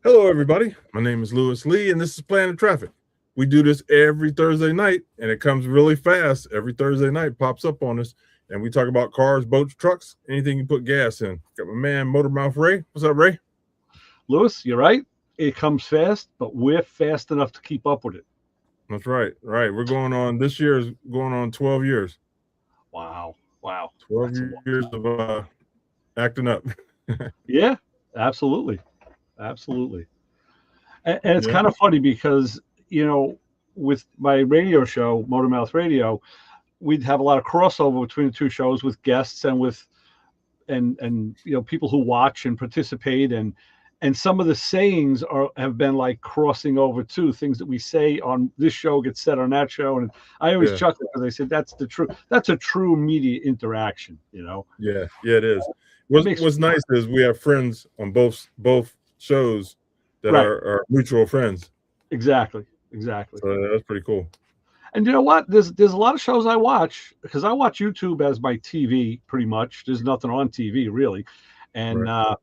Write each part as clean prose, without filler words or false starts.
Hello, everybody. My name is Lewis Lee, and this is Planet Traffic. We do this every Thursday night, and it comes really fast. Every Thursday night pops up on us, and we talk about cars, boats, trucks, anything you put gas in. Got my man, Motor Mouth Ray. What's up, Ray? Lewis, you're right. It comes fast, but we're fast enough to keep up with it. That's right. Right. We're going on, this year is going on 12 years. Wow. Wow. 12 That's a years long of time. acting up. Yeah, absolutely. Absolutely. And it's Yeah. kind of funny because, with my radio show, Motor Mouth Radio, we'd have a lot of crossover between the two shows with guests and with and people who watch and participate and some of the sayings have been like crossing over too. Things that we say on this show get said on that show, and I always Yeah. chuckle because I said that's a true media interaction. Yeah. Yeah, it is. It makes What's nice is we have friends on both shows that right, are mutual friends. exactly. So that's pretty cool. And you know what? There's a lot of shows I watch because I watch YouTube as my TV pretty much. There's nothing on TV really, and Right.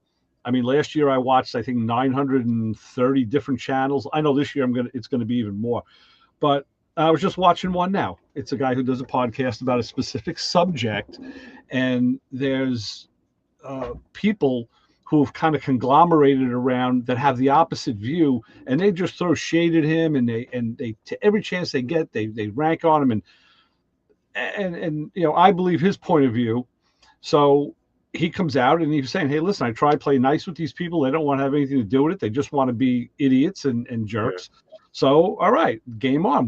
I mean, last year I watched I think 930 different channels. I know this year it's gonna be even more, but I was just watching one now. It's a guy who does a podcast about a specific subject, and there's people who have kind of conglomerated around that have the opposite view, and they just throw shade at him, and they to every chance they get, they rank on him, and I believe his point of view. So he comes out and he's saying, hey, listen, I try to play nice with these people. They don't want to have anything to do with it. They just want to be idiots and Yeah. jerks. So all right, game on.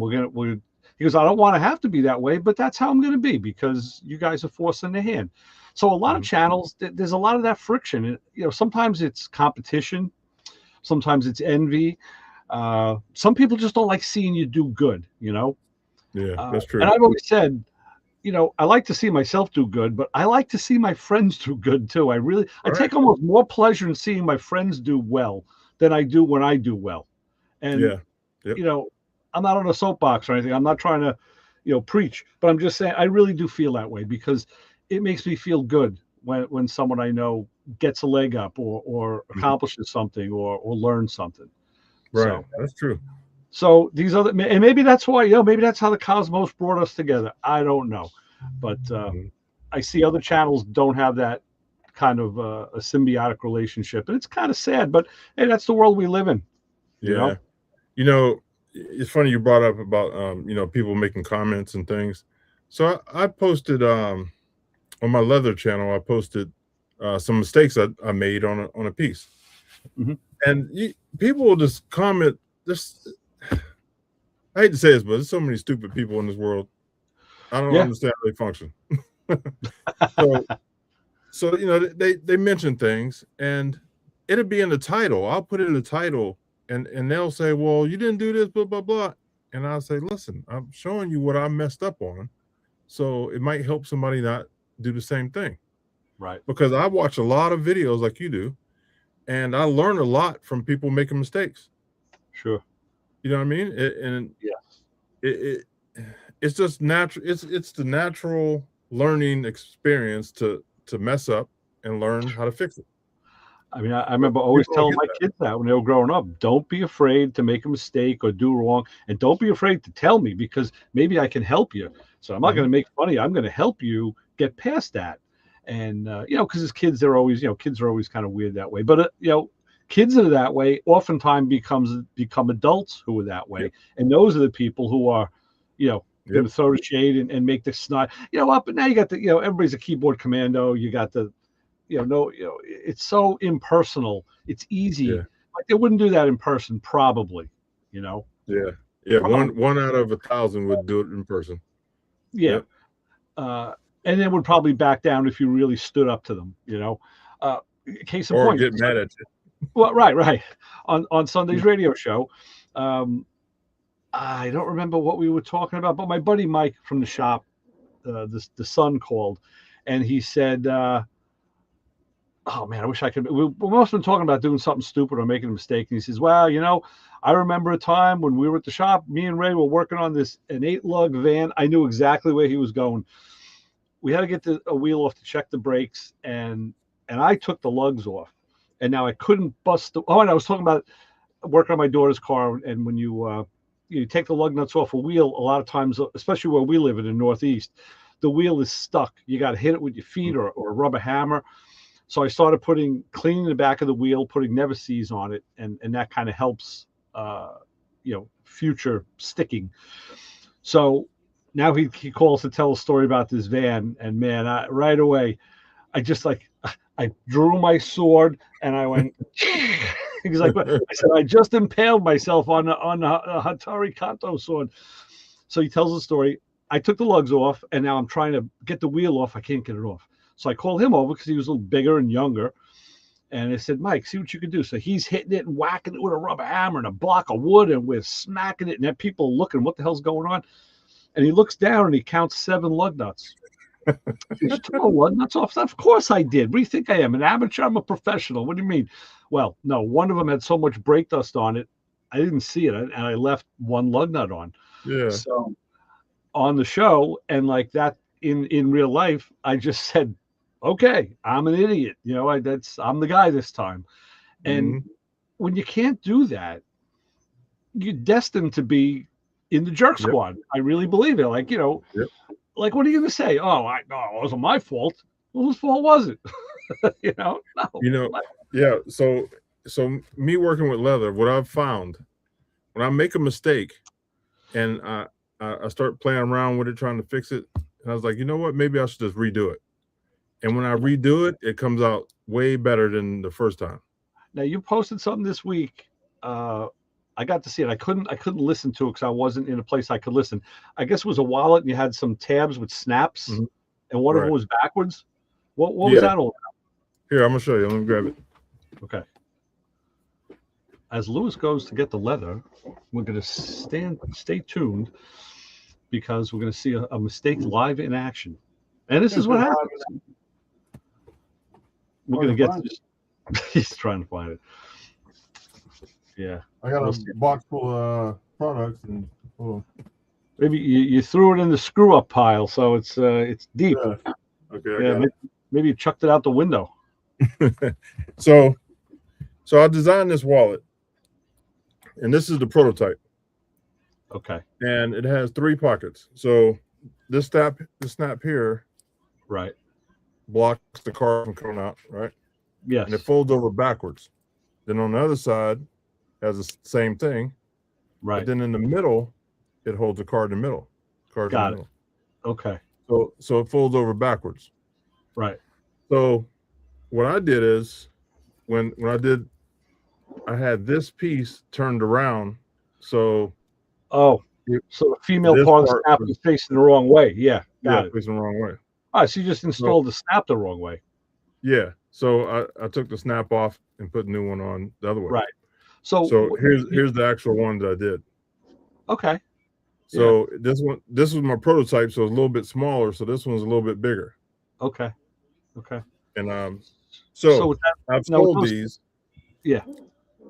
He goes, I don't want to have to be that way, but that's how I'm going to be because you guys are forcing the hand. So a lot of Mhm. channels, there's a lot of that friction. Sometimes it's competition, sometimes it's envy. Some people just don't like seeing you do good. Yeah, that's And true. I've always said, I like to see myself do good, but I like to see my friends do good too. I All right. take almost more pleasure in seeing my friends do well than I do when I do well. And, Yeah. Yep. you know, I'm not on a soapbox or anything. I'm not trying to, preach, but I'm just saying I really do feel that way because it makes me feel good when someone I know gets a leg up or Mhm. accomplishes something or learns something. Right. So, That's true. so these other, and maybe that's why, maybe that's how the cosmos brought us together. I don't know, but Mhm. I see other channels don't have that kind of a symbiotic relationship, and it's kind of sad. But hey, that's the world we live in. You know? Yeah. You know, it's funny you brought up about people making comments and things. So I posted on my leather channel, I posted some mistakes I made on a piece. Mhm. And people will just comment this. I hate to say this, but there's so many stupid people in this world. I don't Yeah. understand how they function. so they mention things and it'll be in the title. I'll put it in the title and they'll say, well, you didn't do this, blah blah blah. And I'll say, listen, I'm showing you what I messed up on, so it might help somebody not do the same thing. Right. Because I watch a lot of videos like you do, and I learn a lot from people making mistakes. Sure. You know what I mean? And Yeah. it it's just natural. It's the natural learning experience to mess up and learn how to fix it. I mean, I But remember always people don't telling get my that. kids that when they were growing up, don't be afraid to make a mistake or do wrong, and don't be afraid to tell me because maybe I can help you. So I'm not going Mhm. to make fun of you. I'm going to help you get past that. And because as kids, kids are always kind of weird that way. But kids that are that way oftentimes become adults who are that way, Yep. and those are the people who are, going Yep. to throw the shade and make the snot. Up, but now you got everybody's a keyboard commando. You got the no, it's so impersonal. It's easy. Yeah. Like they wouldn't do that in person, probably. You know, Yeah. Yeah. probably. One out of 1,000 would do it in person. Yeah, Yep. uh, and then would probably back down if you really stood up to them. Uh, Case in Or point. get mad at you. Well, right. On Sunday's radio show, um, I don't remember what we were talking about, but my buddy Mike from the shop, the son called, and he said. Oh man, I wish I could. We must have been talking about doing something stupid or making a mistake. And he says, well, I remember a time when we were at the shop, me and Ray were working on an 8 lug van. I knew exactly where he was going. We had to get a wheel off to check the brakes, and I took the lugs off. and now I couldn't bust the. Oh, and I was talking about working on my daughter's car, and when you take the lug nuts off a wheel, a lot of times, especially where we live in the Northeast, the wheel is stuck. You got to hit it with your feet or a rubber hammer. So I started cleaning the back of the wheel, putting Never-Seez on it, and that kind of helps, future sticking. So now he calls to tell a story about this van, and man, right away, I just I drew my sword and I went. He's like, I said, I just impaled myself on a Hattori Kanto sword. So he tells the story. I took the lugs off, and now I'm trying to get the wheel off. I can't get it off. So I called him over because he was a little bigger and younger. And I said, Mike, see what you can do. So he's hitting it and whacking it with a rubber hammer and a block of wood, and we're smacking it. And then people are looking, what the hell's going on? And he looks down and he counts 7 lug nuts. You took the lug nuts off? Of course I did. What do you think I am? An amateur? I'm a professional. What do you mean? Well, no, one of them had so much brake dust on it, I didn't see it, and I left one lug nut on. Yeah. So on the show, and like that in real life, I just said, okay, I'm an idiot. I'm the guy this time. And when you can't do that, you're destined to be in the jerk squad. I really believe it. Like, like, what are you going to say? Oh, it wasn't my fault. Well, whose fault was it? No. Yeah. So me working with leather, what I've found when I make a mistake and I start playing around with it, trying to fix it, and I was like, you know what? Maybe I should just redo it. And when I redo it, it comes out way better than the first time. Now, you posted something this week. I got to see it. I couldn't listen to it because I wasn't in a place I could listen. I guess it was a wallet, and you had some tabs with snaps, and one of them was backwards. What was that all about? Here, I'm gonna show you. Let me grab it. Okay. As Lewis goes to get the leather, we're gonna stay tuned because we're gonna see a mistake live in action, and this is what happens. We're gonna get this. He's trying to find it. Yeah. I got a box full of products, and maybe you threw it in the screw up pile, so it's deep. Yeah. Okay. Maybe you chucked it out the window. So I designed this wallet, and this is the prototype. Okay. And it has 3 pockets. So this snap here, right, blocks the card from coming out, right? Yes. And it folds over backwards. Then on the other side, has the same thing. Right. But then in the middle, it holds the card in the middle. Got it. Okay. So it folds over backwards. Right. So what I did is when I had this piece turned around. So so the female part of the snap is facing the wrong way. Yeah. Got it. Facing the wrong way. All right, so you just installed the snap the wrong way. Yeah. So I took the snap off and put a new one on the other way. Right. So here's the actual one that I did. Okay. So this was my prototype, so it's a little bit smaller. So this one's a little bit bigger. Okay. And I've sold these. Yeah.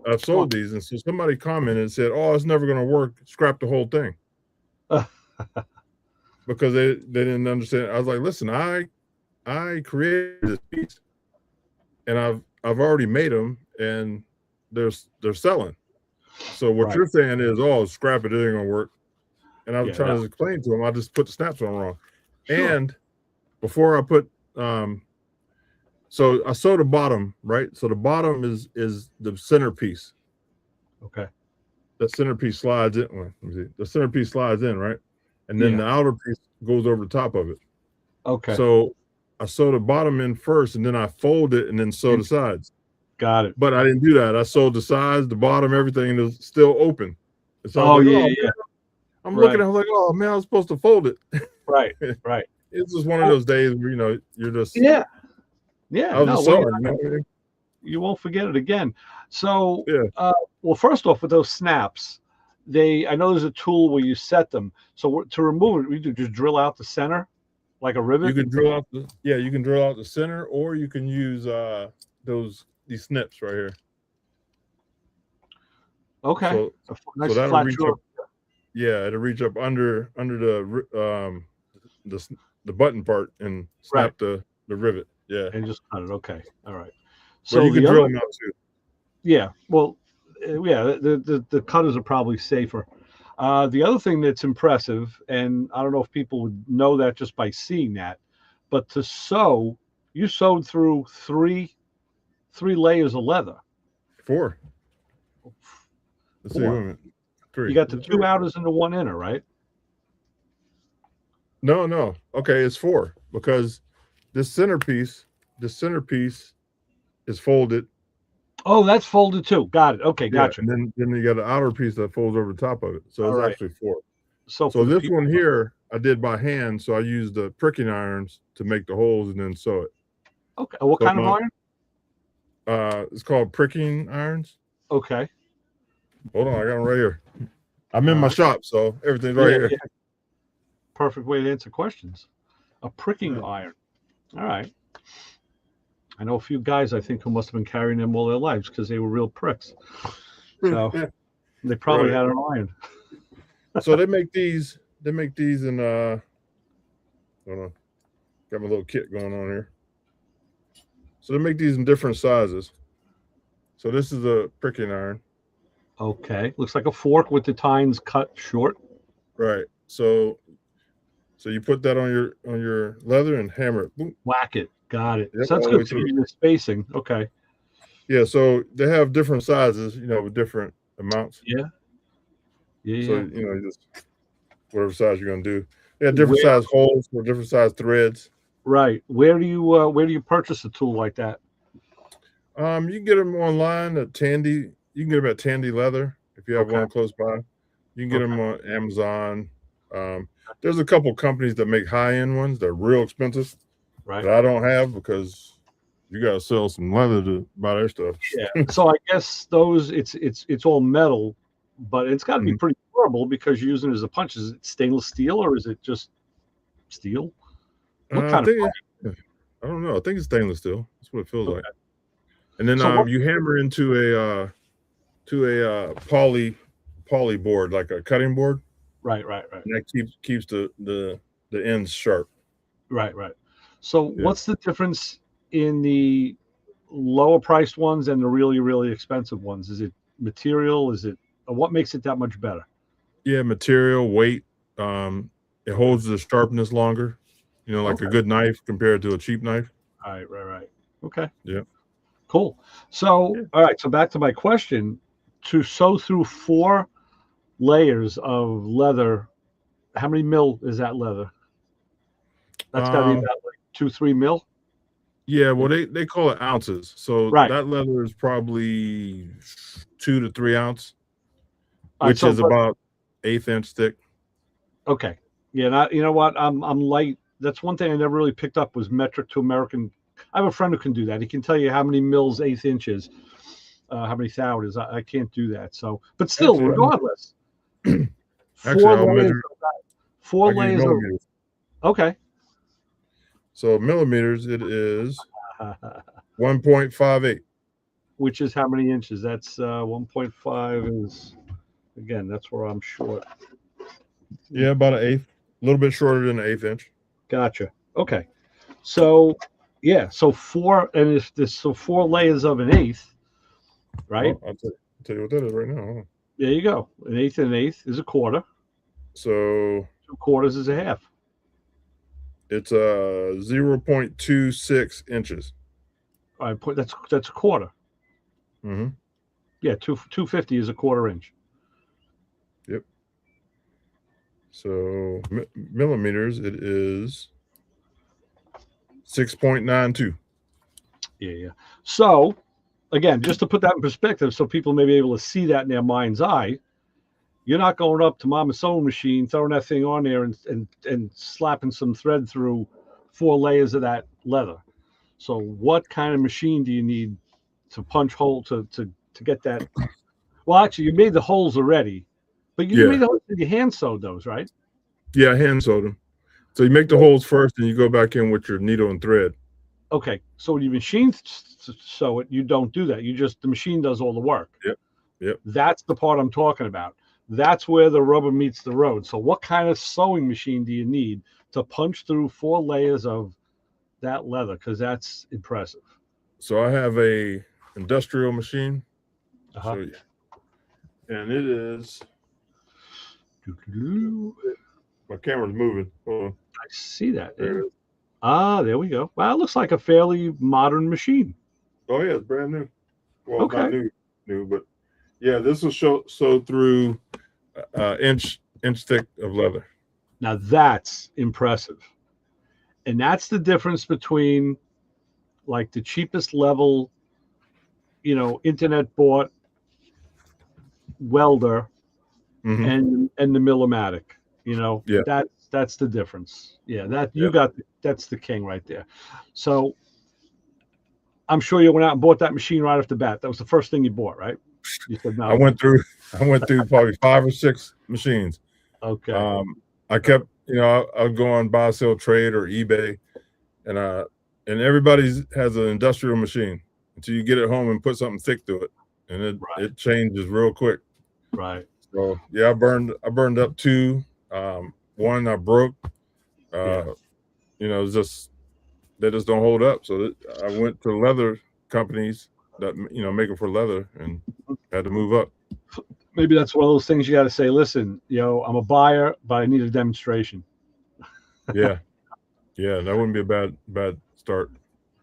I've sold these, and so somebody commented and said, "Oh, it's never going to work. Scrap the whole thing." Because they didn't understand. I was like, "Listen, I created this piece, and I've already made them, and they're selling. So what you're saying is, oh, scrap it. It ain't gonna work." And I was trying to explain to them, I just put the snaps on wrong. Sure. And before I put, so I sewed the bottom, right? So the bottom is the centerpiece. Okay. The centerpiece slides in. Let me see. The centerpiece slides in, right? And then the outer piece goes over the top of it. Okay. So I sew the bottom in first, and then I fold it, and then sew the sides. Got it. But I didn't do that. I sewed the sides, the bottom, everything is still open. So yeah. I'm looking at it, I'm like, oh man, I was supposed to fold it. Right. It's just one of those days where you're just yeah. You won't forget it again. So well, first off, with those snaps, I know there's a tool where you set them. So to remove it, we just drill out the center like a rivet. You can drill out you can drill out the center, or you can use these snips right here. Okay. So that'll reach up. Yeah, it'll reach up under the button part and snap the rivet. Yeah. And just cut it. Okay. All right. So you can the drill other, them out too. yeah, well, yeah, the cutters are probably safer. The other thing that's impressive, and I don't know if people would know that just by seeing that, but to sew, you sewed through three layers of leather. 4. Let's see. Wait a Four. minute. 3. You got Is the it two 3? outers and the one inner, right? No, no. Okay, it's 4 because this centerpiece is folded. Oh, that's folded too. Got it. Okay, Yeah, gotcha. and then you got an outer piece that folds over the top of it. So All it's right. actually 4. So So for the this people, one here, I did by hand. So I used the pricking irons to make the holes and then sew it. okay, what So kind of iron? it's called pricking irons. Okay. Hold on, I got them right here. I'm in my shop, so everything's right Yeah, here. yeah. Perfect way to answer questions. A pricking iron. All right. I know a few guys I think who must have been carrying them all their lives because they were real pricks. So they probably Right. had an iron. So they make these in hold on. Got my little kit going on here. So they make these in different sizes. So this is a pricking iron. Okay. Looks like a fork with the tines cut short. Right. So you put that on your leather and hammer it. Boom. Whack it. Got it. Yep, So that's all the way good to through. give you the spacing. Okay. Yeah, so they have different sizes, with different amounts. Yeah. Yeah. So Yeah. you just whatever size you're gonna do. They have different Where- size holes for different size threads. Right. Where do you purchase a tool like that? You can get them online at Tandy. You can get them at Tandy Leather if you have Okay. one close by. You can get them on Amazon. There's a couple companies that make high-end ones. They're real expensive. Right. That I don't have because you gotta sell some leather to buy their stuff. Yeah. So I guess those it's all metal, but it's got to be pretty durable because you're using it as a punch. Is it stainless steel or is it just steel? What kind of? I don't know. I think it's stainless steel. That's what it feels like. And then So you hammer into a poly board, like a cutting board. Right. And that keeps the ends sharp. Right. So what's the difference in the lower priced ones and the really, really expensive ones? Is it material? Is it what makes it that much better? Yeah, material, weight. It holds the sharpness longer. Like a good knife compared to a cheap knife. Right. Okay. Yeah. Cool. So all right. So back to my question: to sew through 4 layers of leather, how many mil is that leather? That's got to be about like 2-3 mil. Yeah, well, they call it ounces. So that leather is probably 2 to 3 ounce, which is about 1/8 inch thick. Okay. Yeah. And you know what? I'm light. That's one thing I never really picked up was metric to American. I have a friend who can do that. He can tell you how many mils 1/8 inches, how many thou it is. I can't do that. So, but still, regardless, four layers of. Okay. So millimeters, it is 1.58. Which is how many inches? That's 1.5 is, again, that's where I'm short. Yeah, about 1/8. A little bit shorter than 1/8 inch. Gotcha. Okay. So, yeah. So 4, and if this, so 4 layers of 1/8, right? I'll tell you what that is right now. There you go. 1/8 and 1/8 is a quarter. So 2 quarters is a half. It's 0.26 inches. I put that's a quarter. Mm-hmm. Yeah, 250 is a quarter inch. Yep. So millimeters, it is 6.92. Yeah. So again, just to put that in perspective, so people may be able to see that in their mind's eye, you're not going up to Mama's sewing machine, throwing that thing on there and slapping some thread through 4 layers of that leather. So what kind of machine do you need to punch hole to get that? Well, actually, you made the holes already, but you made the holes. You hand sewed those, right? Yeah, I hand sewed them. So you make the holes first, and you go back in with your needle and thread. Okay, so when you machine sew it, you don't do that. The machine does all the work. Yep. That's the part I'm talking about. That's where the rubber meets the road. So what kind of sewing machine do you need to punch through 4 layers of that leather? Because that's impressive. I have a industrial machine. Uh-huh. Show you. And it is. My camera's moving. Hold on. I see that. There Yeah. it is. Ah, there we go. Wow, it looks like a fairly modern machine. Oh yeah, it's brand new. Well, Okay. not new, but yeah, this will sew through inch thick of leather. Now that's impressive. And that's the difference between like the cheapest level, internet bought welder Mhm. and the Millomatic. Yeah. That's the difference. Yeah, Yeah. that's the king right there. So I'm sure you went out and bought that machine right off the bat. That was the first thing you bought, right? You said no. I went through probably 5 or 6 machines. Okay. I kept, I'll go on buy, sell, trade or eBay, and everybody has an industrial machine until you get it home and put something thick to it, and it changes real quick. Right. So yeah, I burned up 2. One I broke. They just don't hold up. So I went to leather companies that make it for leather and had to move up. Maybe that's one of those things you got to say. Listen, I'm a buyer, but I need a demonstration. Yeah, that wouldn't be a bad start.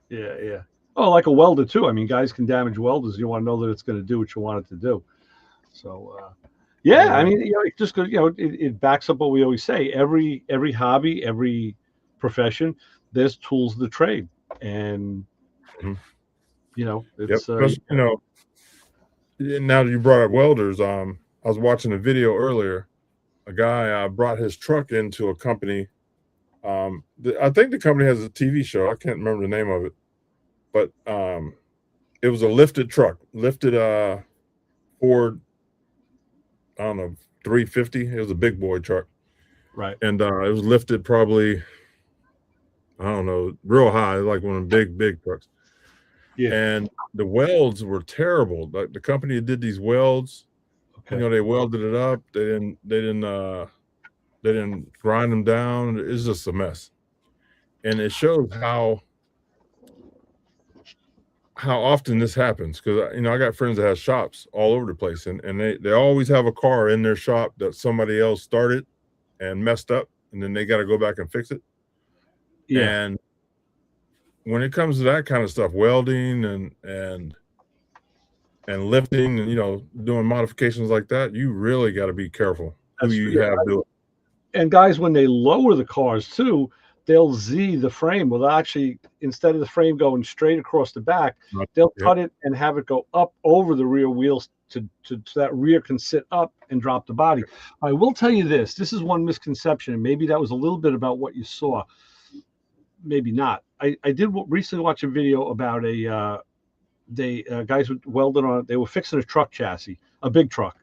Yeah. Oh, like a welder too. I mean, guys can damage welders. You want to know that it's going to do what you want it to do. So, I mean, it just it backs up what we always say. Every hobby, every profession, there's tools of the trade, and it's now that you brought up welders, I was watching a video earlier. A guy brought his truck into a company. I think the company has a TV show. I can't remember the name of it, but it was a lifted truck, lifted Ford. I don't know, 350. It was a big boy truck, right? And it was lifted probably, I don't know, real high, like one of the big trucks. Yeah. And the welds were terrible. Like the company that did these welds, they welded it up. They didn't grind them down. It's just a mess. And it shows how often this happens, because I got friends that have shops all over the place, and they always have a car in their shop that somebody else started and messed up, and then they got to go back and fix it. Yeah. And when it comes to that kind of stuff, welding and lifting and doing modifications like that, you really got to be careful who you have do it. And guys, when they lower the cars too, they'll Z the frame. Well, actually, instead of the frame going straight across the back, they'll cut it and have it go up over the rear wheels so that rear can sit up and drop the body. I will tell you this. This is one misconception, and maybe that was a little bit about what you saw. Maybe not. I did recently watch a video about guys welded on. They were fixing a truck chassis, a big truck,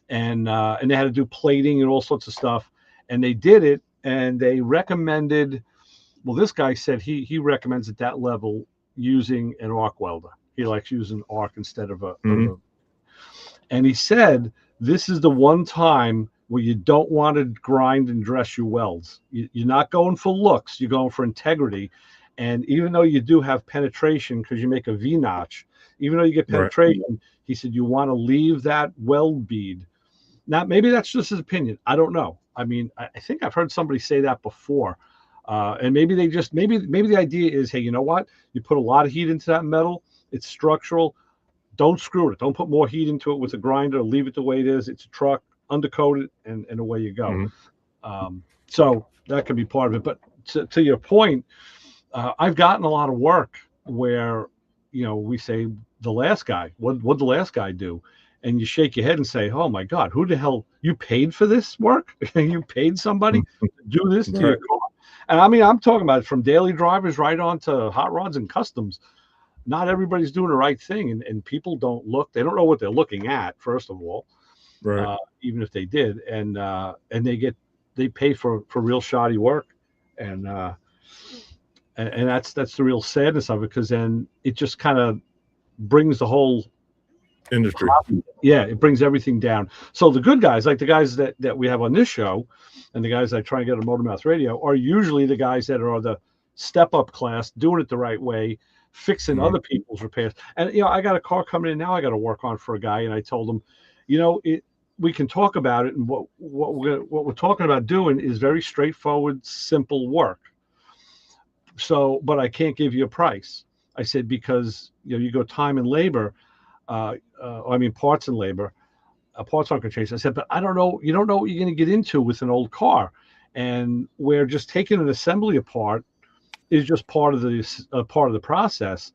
and they had to do plating and all sorts of stuff. And they did it, and they recommended. Well, this guy said he recommends at that level using an arc welder. He likes using arc instead of a. And he said this is the one time where you don't want to grind and dress your welds. You're not going for looks. You're going for integrity. And even though you do have penetration because you make a V-notch, even though you get penetration, he said you want to leave that weld bead. Now, maybe that's just his opinion. I don't know. I mean, I think I've heard somebody say that before. And maybe they just, maybe the idea is, hey, you know what? You put a lot of heat into that metal. It's structural. Don't screw it. Don't put more heat into it with a grinder. Leave it the way it is. It's a truck. Undercoat it, and away you go. So that could be part of it. But to your point, I've gotten a lot of work where, we say the last guy, what'd the last guy do? And you shake your head and say, oh my God, who the hell, you paid for this work? You paid somebody to do this to your car? And I mean, I'm talking about from daily drivers right on to hot rods and customs. Not everybody's doing the right thing, and people don't look. They don't know what they're looking at, first of all. Right. Even if they did, and they pay for real shoddy work, and that's the real sadness of it, because then it just kind of brings the whole industry. It brings everything down. So the good guys, like the guys that we have on this show, and the guys that try and get on Motor Mouth Radio, are usually the guys that are the step up class, doing it the right way, fixing other people's repairs. And I got a car coming in now. I got to work on for a guy, and I told him, we can talk about it, and what we're talking about doing is very straightforward, simple work. So, but I can't give you a price. I said, because you go time and labor, parts and labor. Parts aren't going to change. I said, but I don't know. You don't know what you're going to get into with an old car, and where just taking an assembly apart is just part of the process.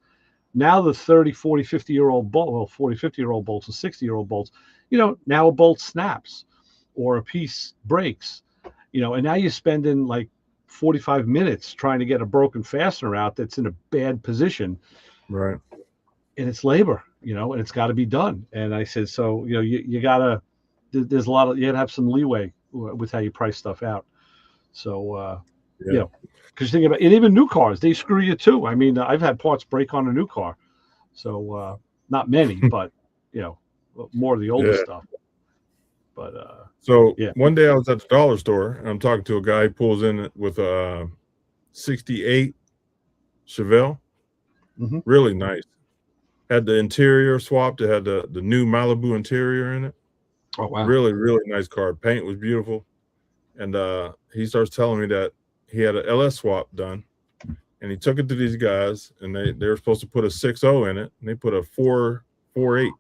Now the 30, 40, 50-year-old bolt, well, 40, 50-year-old bolts and 60-year-old bolts, now a bolt snaps or a piece breaks, and now you're spending like 45 minutes trying to get a broken fastener out that's in a bad position. Right. And it's labor, and it's got to be done. And I said, so, you gotta, there's you gotta have some leeway with how you price stuff out. So, because think about it, and even new cars, they screw you too. I mean, I've had parts break on a new car. So, not many, but, more of the older stuff. But, one day I was at the dollar store and I'm talking to a guy who pulls in with a 68 Chevelle. Mm-hmm. Really nice. Had the interior swapped. It had the new Malibu interior in it. Oh, wow. Really, really nice car. Paint was beautiful. And he starts telling me that he had an LS swap done. And he took it to these guys, and they were supposed to put a 6.0 in it, and they put a 4.8.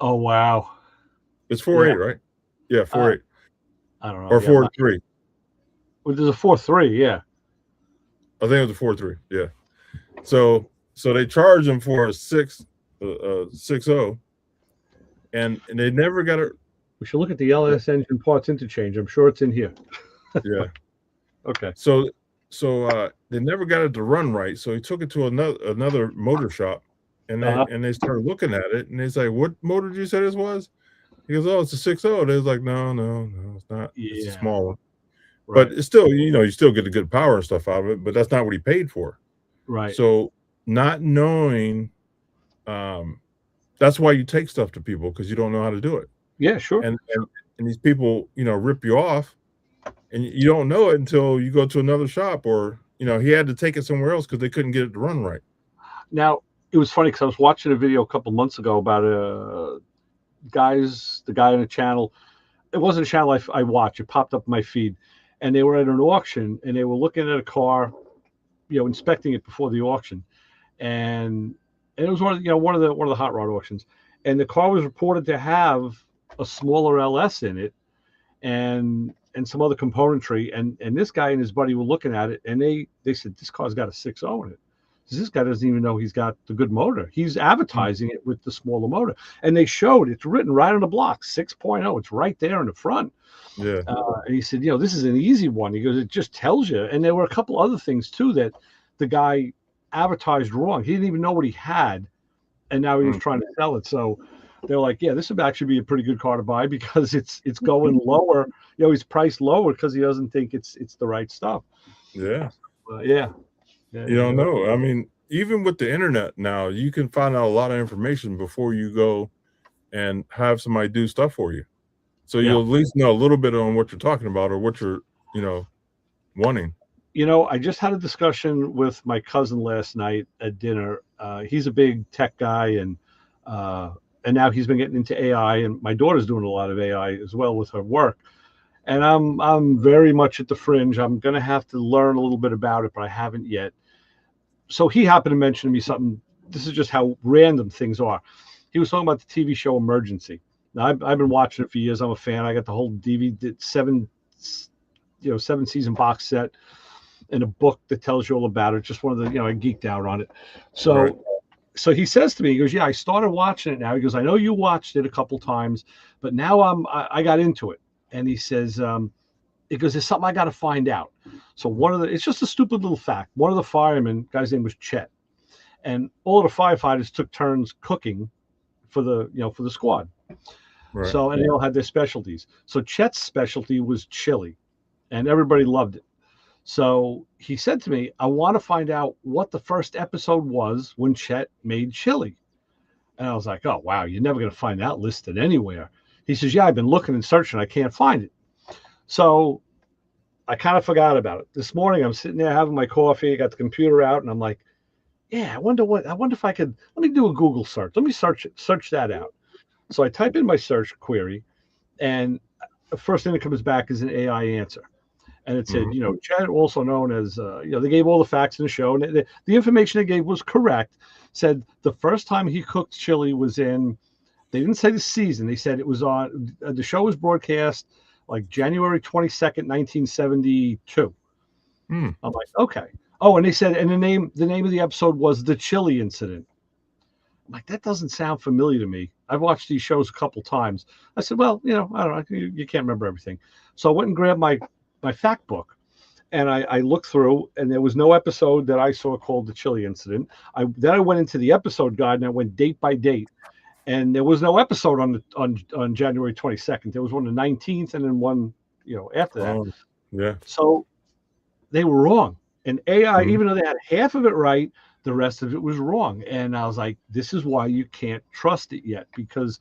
Oh, wow. It's 4.8, right? Yeah, 4.8. I don't know. Or 4.3. Well, there's a 4.3, yeah. I think it was a 4.3, yeah. So they charged him for a 6.0, and they never got it. We should look at the LS engine parts interchange. I'm sure it's in here. Yeah. Okay. So they never got it to run right. So he took it to another motor shop, and they started looking at it, and they say, "What motor did you say this was?" He goes, "Oh, it's a 6.0." They was like, "No, it's not. It's a small one." Right. But it's still, you still get the good power and stuff out of it, but that's not what he paid for. Right. So not knowing, that's why you take stuff to people, because you don't know how to do it. Yeah, sure. And these people, rip you off, and you don't know it until you go to another shop, or he had to take it somewhere else because they couldn't get it to run right. Now, it was funny because I was watching a video a couple months ago about the guy on a channel. It wasn't a channel I watch. It popped up in my feed, and they were at an auction, and they were looking at a car, inspecting it before the auction, and it was one of the hot rod auctions, and the car was reported to have a smaller LS in it, and some other componentry, and this guy and his buddy were looking at it, and they said, this car's got a 6.0 in it. This guy doesn't even know he's got the good motor. He's advertising it with the smaller motor, and they showed it's written right on the block, 6.0. It's right there in the front. Yeah. And he said, this is an easy one. He goes, it just tells you. And there were a couple other things too that the guy advertised wrong. He didn't even know what he had, and now he was trying to sell it. So they're like, yeah, this would actually be a pretty good car to buy because it's going lower. He's priced lower because he doesn't think it's the right stuff. Yeah. Yeah. You don't know. I mean, even with the internet now, you can find out a lot of information before you go and have somebody do stuff for you. So you'll at least know a little bit on what you're talking about or what you're, wanting. I just had a discussion with my cousin last night at dinner. He's a big tech guy, and now he's been getting into AI, and my daughter's doing a lot of AI as well with her work. And I'm very much at the fringe. I'm going to have to learn a little bit about it, but I haven't yet. So he happened to mention to me something. This is just how random things are. He was talking about the TV show Emergency. Now, I've been watching it for years. I'm a fan. I got the whole DVD, seven season box set, and a book that tells you all about it. Just one of the, I geeked out on it. So, right. So he says to me, he goes, yeah, I started watching it now. He goes, I know you watched it a couple times, but now I got into it. And he says, because there's something I got to find out. So it's just a stupid little fact. One of the firemen, guy's name was Chet, and all of the firefighters took turns cooking for the squad. Right. So, and they all had their specialties. So Chet's specialty was chili, and everybody loved it. So he said to me, I want to find out what the first episode was when Chet made chili. And I was like, oh, wow, you're never going to find that listed anywhere. He says, yeah, I've been looking and searching. I can't find it. So I kind of forgot about it. This morning, I'm sitting there having my coffee. I got the computer out, and I'm like, yeah, I wonder if I could, let me do a Google search. Let me search that out. So I type in my search query, and the first thing that comes back is an AI answer. And it said, Mhm. Chad, also known as, they gave all the facts in the show, and the information they gave was correct. Said the first time he cooked chili was they didn't say the season. They said it was on, the show was broadcast like January 22nd, 1972. Mm. I'm like, okay. Oh, and they said, and the name of the episode was The Chili Incident. I'm like, that doesn't sound familiar to me. I've watched these shows a couple times. I said, well, I don't know. You can't remember everything. So I went and grabbed my fact book, and I looked through, and there was no episode that I saw called The Chili Incident. Then I went into the episode guide, and I went date by date, and there was no episode on January 22nd. There was one on the 19th, and then one after that. Oh, yeah. So they were wrong. And AI, Mhm. even though they had half of it right, the rest of it was wrong. And I was like, this is why you can't trust it yet, because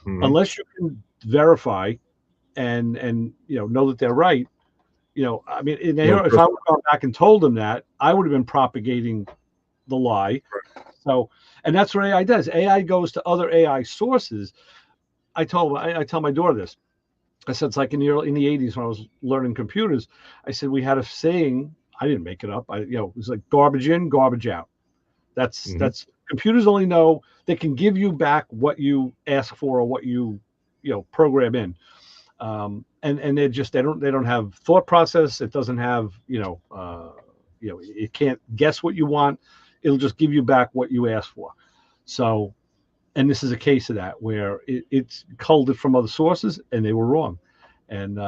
Mhm. unless you can verify and know that they're right, I mean, No, if I would have gone back and told them that, I would have been propagating the lie. So, and that's what AI does. AI goes to other AI sources. I tell my daughter this. I said, it's like in the 80s when I was learning computers. I said, we had a saying. I didn't make it up. It was like garbage in, garbage out. Mhm. That's computers only know they can give you back what you ask for or what you program in. And they don't have thought process. It doesn't have it can't guess what you want. It'll just give you back what you ask for. So, and this is a case of that where it's culled it from other sources and they were wrong. And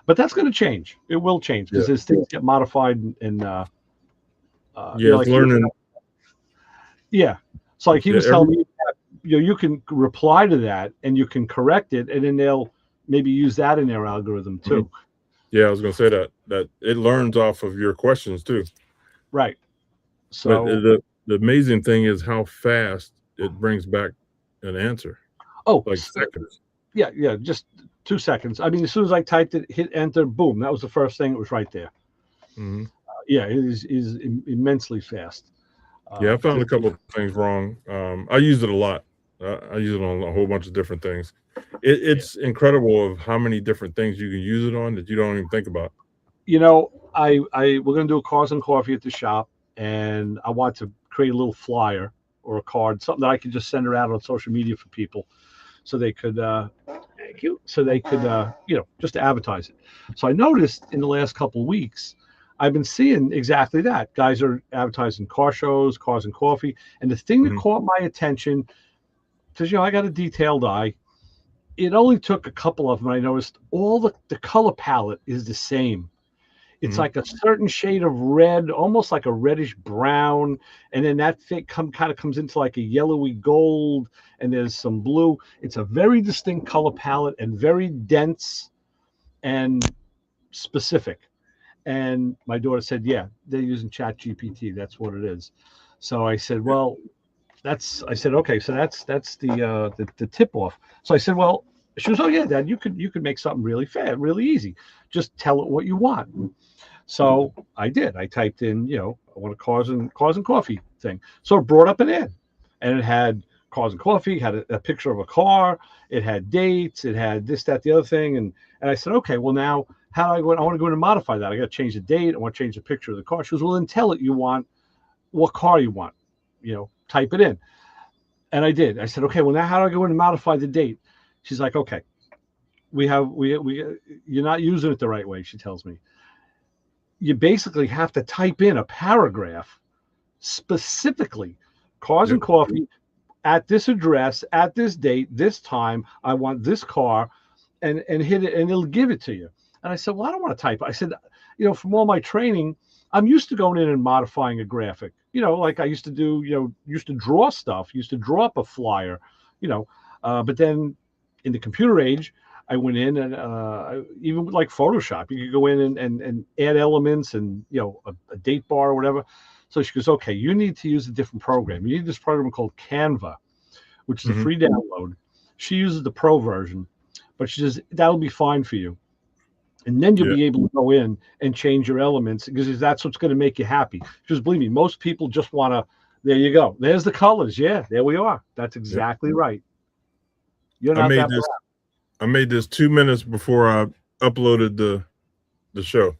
but that's going to change. It will change Yeah. because as things get modified and Yeah, it's like he was, learning. yeah. So like he Yeah, was telling me, that, you can reply to that and you can correct it, and then they'll maybe use that in their algorithm too. Yeah, I was gonna say that it learns off of your questions too. Right. But So, the amazing thing is how fast it brings back an answer, oh, like seconds. yeah, just 2 seconds. I mean, as soon as I typed it, hit enter, boom, that was the first thing. It was right there. Mhm. Yeah, it is immensely fast. Yeah, I found a Just couple of things wrong. I use it a lot. I use it on a whole bunch of different things. yeah. It's incredible of how many different things you can use it on that you don't even think about. I we're gonna do a cars and coffee at the shop, and I want to create a little flyer or a card, something that I could just send around on social media for people, so they could thank you, so they could just advertise it. So I noticed in the last couple of weeks, I've been seeing exactly that. Guys are advertising car shows, cars and coffee, and the thing that Mhm. caught my attention, because I got a detailed eye. It only took a couple of them. I noticed all the color palette is the same. It's Mhm. like a certain shade of red, almost like a reddish brown, and then that thing kind of comes into like a yellowy gold, and there's some blue. It's a very distinct color palette and very dense and specific. And my daughter said, "Yeah, they're using Chat GPT. That's what it is." So I said, "Well, I said, okay, so that's the tip off." So I said, well, she goes, "Oh yeah, Dad, you could make something really fast, really easy. Just tell it what you want." So I did. I typed in, I want a cars and coffee thing. So it brought up an ad, and it had cars and coffee, had a picture of a car, it had dates, it had this, that, the other thing, and I said, okay, well now how do I go? I want to go in and modify that. I got to change the date. I want to change the picture of the car. She goes, well, then tell it you want what car you want. Type it in, and I did. I said, okay, well now how do I go in and modify the date? She's like, okay, we you're not using it the right way. She tells me you basically have to type in a paragraph specifically cars and Yep. coffee at this address at this date this time I want this car, and hit it and it'll give it to you. And I said, well, I don't want to type. I said, from all my training, I'm used to going in and modifying a graphic, like I used to do, used to draw stuff, used to draw up a flyer, you know but then in the computer age, I went in and even with like Photoshop, you could go in and add elements and a date bar or whatever. So she goes, okay, you need to use a different program. You need this program called Canva, which is a Mhm. free download. She uses the pro version, but she says that'll be fine for you. And then you'll Yeah. be able to go in and change your elements because that's what's going to make you happy. Because believe me, most people just want to There you go. There's the colors. Yeah, there we are. That's exactly right. You're I not made that this. I made this 2 minutes before I uploaded the show.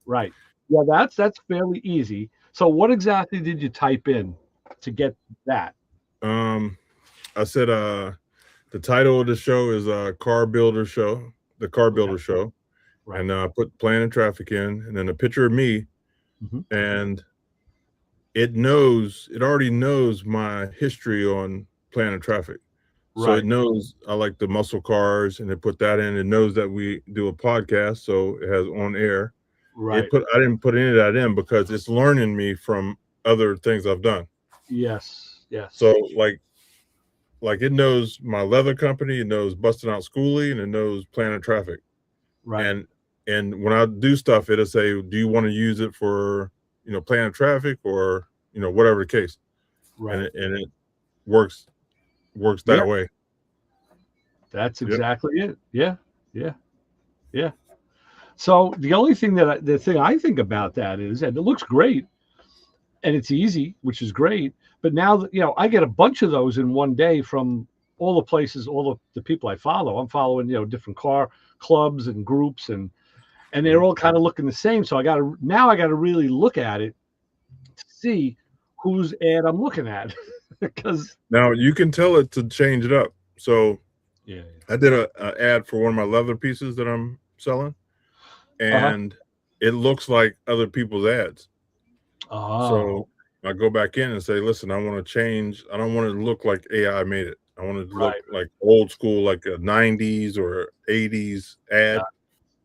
right. Yeah, that's fairly easy. So what exactly did you type in to get that? I said the title of the show is Car Builder Show, the Car Builder Show, Right. and I put Plan and Traffic in, and then a picture of me, and it already knows my history on Plan and Traffic. So it knows I like the muscle cars, and it put that in. It knows that we do a podcast, so it has on air. Right. I didn't put any of that in because it's learning me from other things I've done. Yes. Yes. So like it knows my leather company, it knows Busting Out Schoolie, and it knows Plan and Traffic. Right. And when I do stuff, it'll say, do you want to use it for, Plan and Traffic or, whatever the case. Right. And it works that way. That's exactly it. Yeah. Yeah. Yeah. So the only thing the thing I think about that is, and it looks great and it's easy, which is great. But now that, I get a bunch of those in one day from all the places, all the people I follow. I'm following, different car clubs and groups and they're all kind of looking the same. So I got to really look at it to see whose ad I'm looking at. Because now you can tell it to change it up. So yeah. I did a ad for one of my leather pieces that I'm selling, and it looks like other people's ads. So I go back in and say, listen, I want to change. I don't want it to look like AI made it. I want it to look like old school, like a 90s or 80s ad.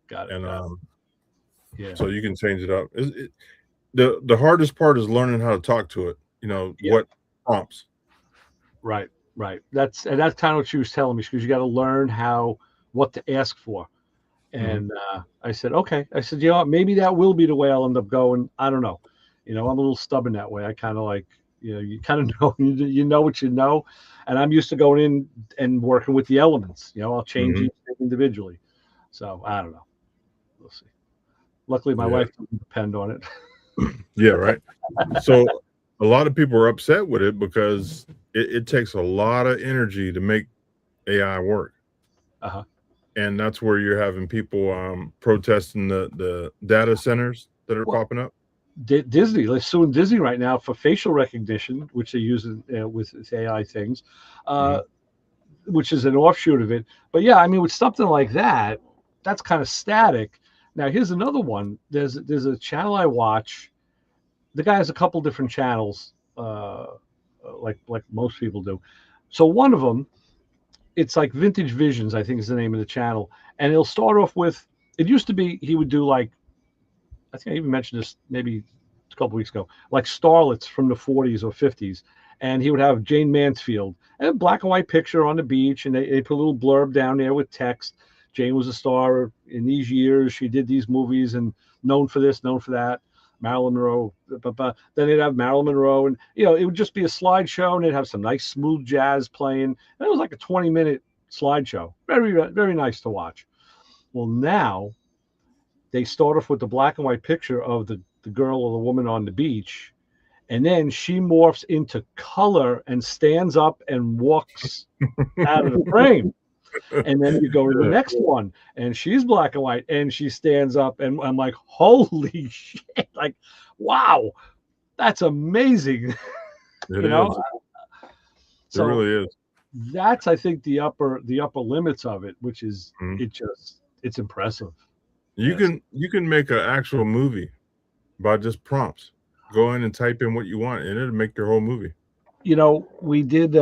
Got it. And so you can change it up. The hardest part is learning how to talk to it. What prompts. Right. That's kind of what she was telling me, because you got to learn what to ask for. And I said, okay. I said, maybe that will be the way I'll end up going. I don't know. I'm a little stubborn that way. I kind of like, you kind of know, you know what you know. And I'm used to going in and working with the elements. I'll change each thing individually. So I don't know. We'll see. Luckily, my wife doesn't depend on it. Yeah, right. So a lot of people are upset with it because it takes a lot of energy to make AI work. And that's where you're having people protesting the data centers that are popping up. Disney, they're suing Disney right now for facial recognition, which they use with AI things, which is an offshoot of it. But yeah, I mean, with something like that, that's kind of static. Now, here's another one. There's a channel I watch. The guy has a couple different channels, like most people do. So one of them, it's like Vintage Visions, I think is the name of the channel. And he'll start off with, it used to be, he would do like, I think I even mentioned this maybe a couple weeks ago, like starlets from the 40s or 50s. And he would have Jane Mansfield and a black and white picture on the beach. And they put a little blurb down there with text. Jane was a star in these years. She did these movies and known for this, known for that. Marilyn Monroe. Then they'd have Marilyn Monroe. And, it would just be a slideshow. And they'd have some nice smooth jazz playing. And it was like a 20-minute slideshow. Very, very nice to watch. Well, now they start off with the black and white picture of the girl or the woman on the beach. And then she morphs into color and stands up and walks out of the frame. And then you go to the next one and she's black and white and she stands up and I'm like, holy shit. Like, wow, that's amazing. It is. So it really is. That's, I think, the upper limits of it, which is it's impressive. You can make an actual movie by just prompts. Go in and type in what you want and it'll make your whole movie. We did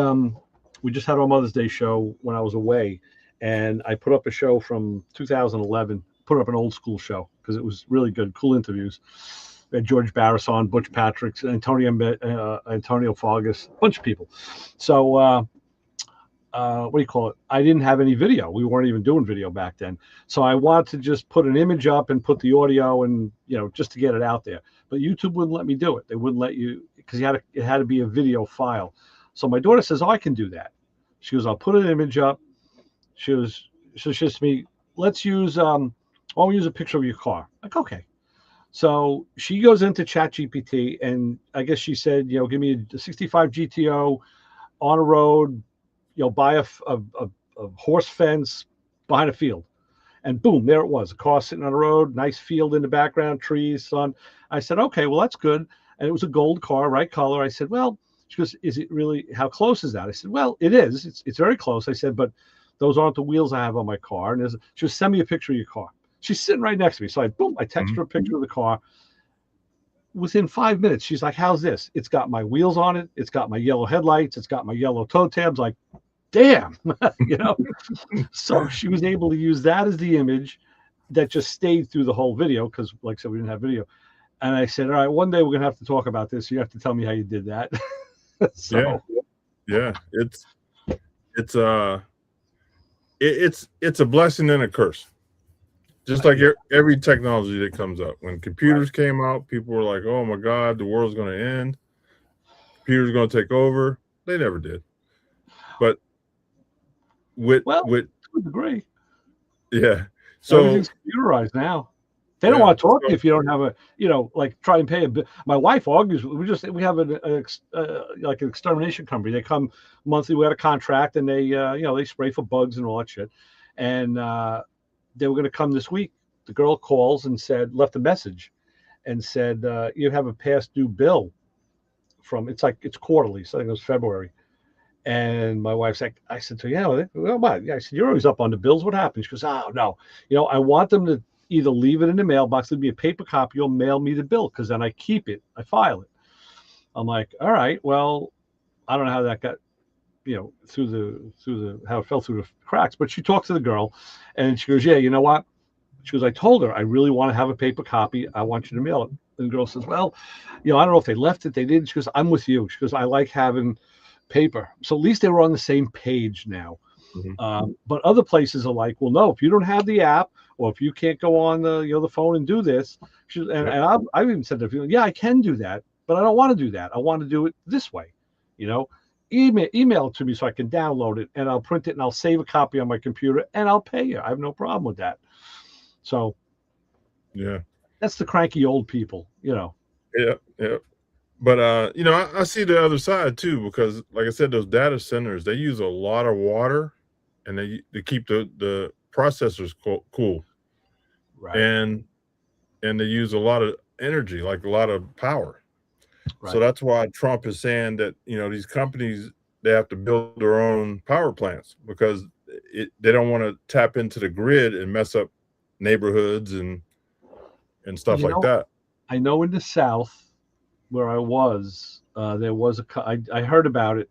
we just had our Mother's Day show when I was away, and I put up a show from 2011, put up an old school show because it was really good, cool interviews. We had George Barris on, Butch Patrick, Antonio Fargas, a bunch of people. So what do you call it? I didn't have any video. We weren't even doing video back then. So I wanted to just put an image up and put the audio and, just to get it out there. But YouTube wouldn't let me do it. They wouldn't let you, because it had to be a video file. So my daughter says, I can do that. She goes, I'll put an image up. She says to me, let's use, use a picture of your car. Like, okay. So she goes into ChatGPT, and I guess she said, give me a 65 GTO on a road, by a horse fence behind a field. And boom, there it was. A car sitting on the road, nice field in the background, trees, sun. I said, okay, well, that's good. And it was a gold car, right color. I said, well, she goes, is it really, how close is that? I said, well, it is. It's very close. I said, but those aren't the wheels I have on my car. And she goes, send me a picture of your car. She's sitting right next to me. So I text her a picture of the car. Within 5 minutes, she's like, how's this? It's got my wheels on it. It's got my yellow headlights. It's got my yellow toe tabs. Like, damn, So she was able to use that as the image that just stayed through the whole video because, like I said, we didn't have video. And I said, all right, one day we're gonna have to talk about this. You have to tell me how you did that. So yeah, it's a blessing and a curse. Just like every technology that comes up. When computers came out, people were like, oh my God, the world's gonna end. Computers are gonna take over. They never did. But with to a degree. Yeah. So everything's computerized now. They don't want to talk to you if you don't have like try and pay a bill. My wife argues. We have like an extermination company. They come monthly. We had a contract, and they they spray for bugs and all that shit. And they were going to come this week. The girl calls and left a message, and said, you have a past due bill it's quarterly. So I think it was February. And my wife's like, I said to her, what? I said, you're always up on the bills. What happened? She goes, oh, no. I want them to either leave it in the mailbox, leave me a paper copy, or mail me the bill, because then I keep it. I file it. I'm like, all right, well, I don't know how that got, how it fell through the cracks. But she talked to the girl, and she goes, yeah, you know what? She goes, I told her I really want to have a paper copy. I want you to mail it. And the girl says, well, I don't know if they left it. They didn't. She goes, I'm with you. She goes, I like having paper. So at least they were on the same page now. Mm-hmm. But other places are like, well, no, if you don't have the app, or if you can't go on the phone and do this, and I've even said to people, yeah, I can do that, but I don't want to do that. I want to do it this way. Email it to me so I can download it, and I'll print it, and I'll save a copy on my computer, and I'll pay you. I have no problem with that. So yeah, that's the cranky old people, Yeah. But I see the other side too, because like I said, those data centers, they use a lot of water, and they keep the processors cool. Right. And they use a lot of energy, like a lot of power. Right. So that's why Trump is saying that, these companies, they have to build their own power plants, because they don't want to tap into the grid and mess up neighborhoods and stuff like that. I know in the South, where I was, there was I heard about it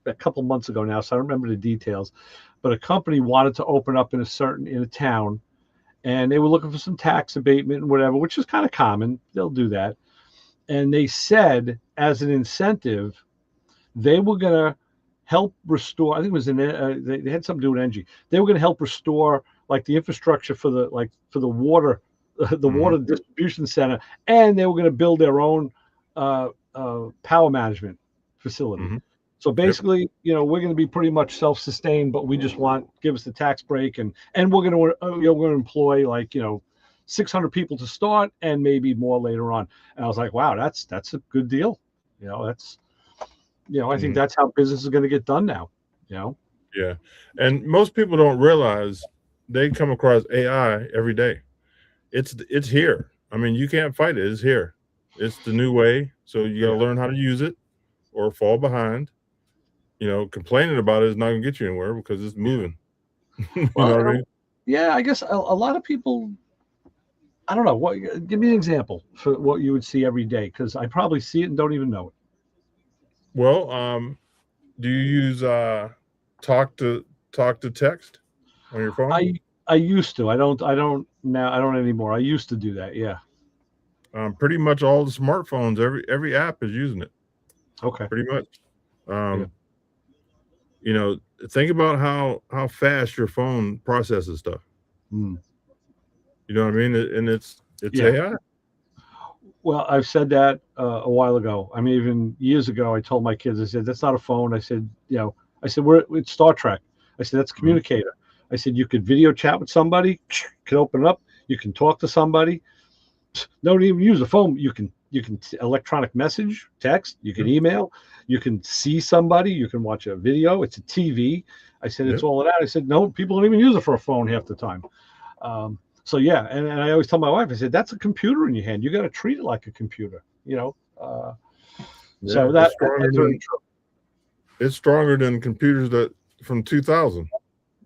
a couple months ago now, so I don't remember the details, but a company wanted to open up in a town, and they were looking for some tax abatement and whatever, which is kind of common. They'll do that. And they said, as an incentive, they were going to help restore, I think it was they had something to do with energy. They were going to help restore like the infrastructure for the water, the water distribution center, and they were going to build their own power management facility. Mm-hmm. So basically, we're going to be pretty much self-sustained, but we just give us the tax break, and we're going to employ 600 people to start, and maybe more later on. And I was like, wow, that's a good deal. I think that's how business is going to get done now. Yeah, and most people don't realize they come across AI every day. It's here. I mean, you can't fight it. It's here. It's the new way. So you got to learn how to use it, or fall behind. Complaining about it is not going to get you anywhere, because it's moving. Well, know what I mean? Yeah, I guess a lot of people, I don't know. Give me an example for what you would see every day, because I probably see it and don't even know it. Well, do you use talk to text on your phone? I used to. I don't now. I don't anymore. I used to do that. Yeah. Pretty much all the smartphones, every app is using it. Okay. Pretty much. Think about how fast your phone processes stuff. You know what I mean? And it's AI. Well, I've said that a while ago. I mean, even years ago, I told my kids, I said, that's not a phone. I said, it's Star Trek. I said, that's a communicator. I said, you could video chat with somebody, can open it up. You can talk to somebody. Don't even use a phone. You can electronic message, text, you can email, you can see somebody, you can watch a video. It's a TV. I said it's all of that. I said no, people don't even use it for a phone half the time. So yeah, and I always tell my wife, I said that's a computer in your hand. You got to treat it like a computer, you know. So that's very true. It's stronger than computers that from 2000.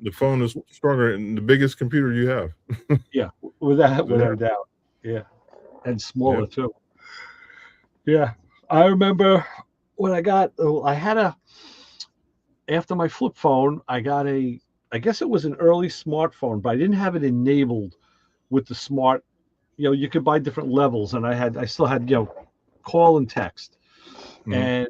The phone is stronger than the biggest computer you have. Yeah, without a doubt. Yeah, and smaller too. Yeah, I remember when after my flip phone, I got I guess it was an early smartphone, but I didn't have it enabled with the smart. You could buy different levels, and I still had call and text, and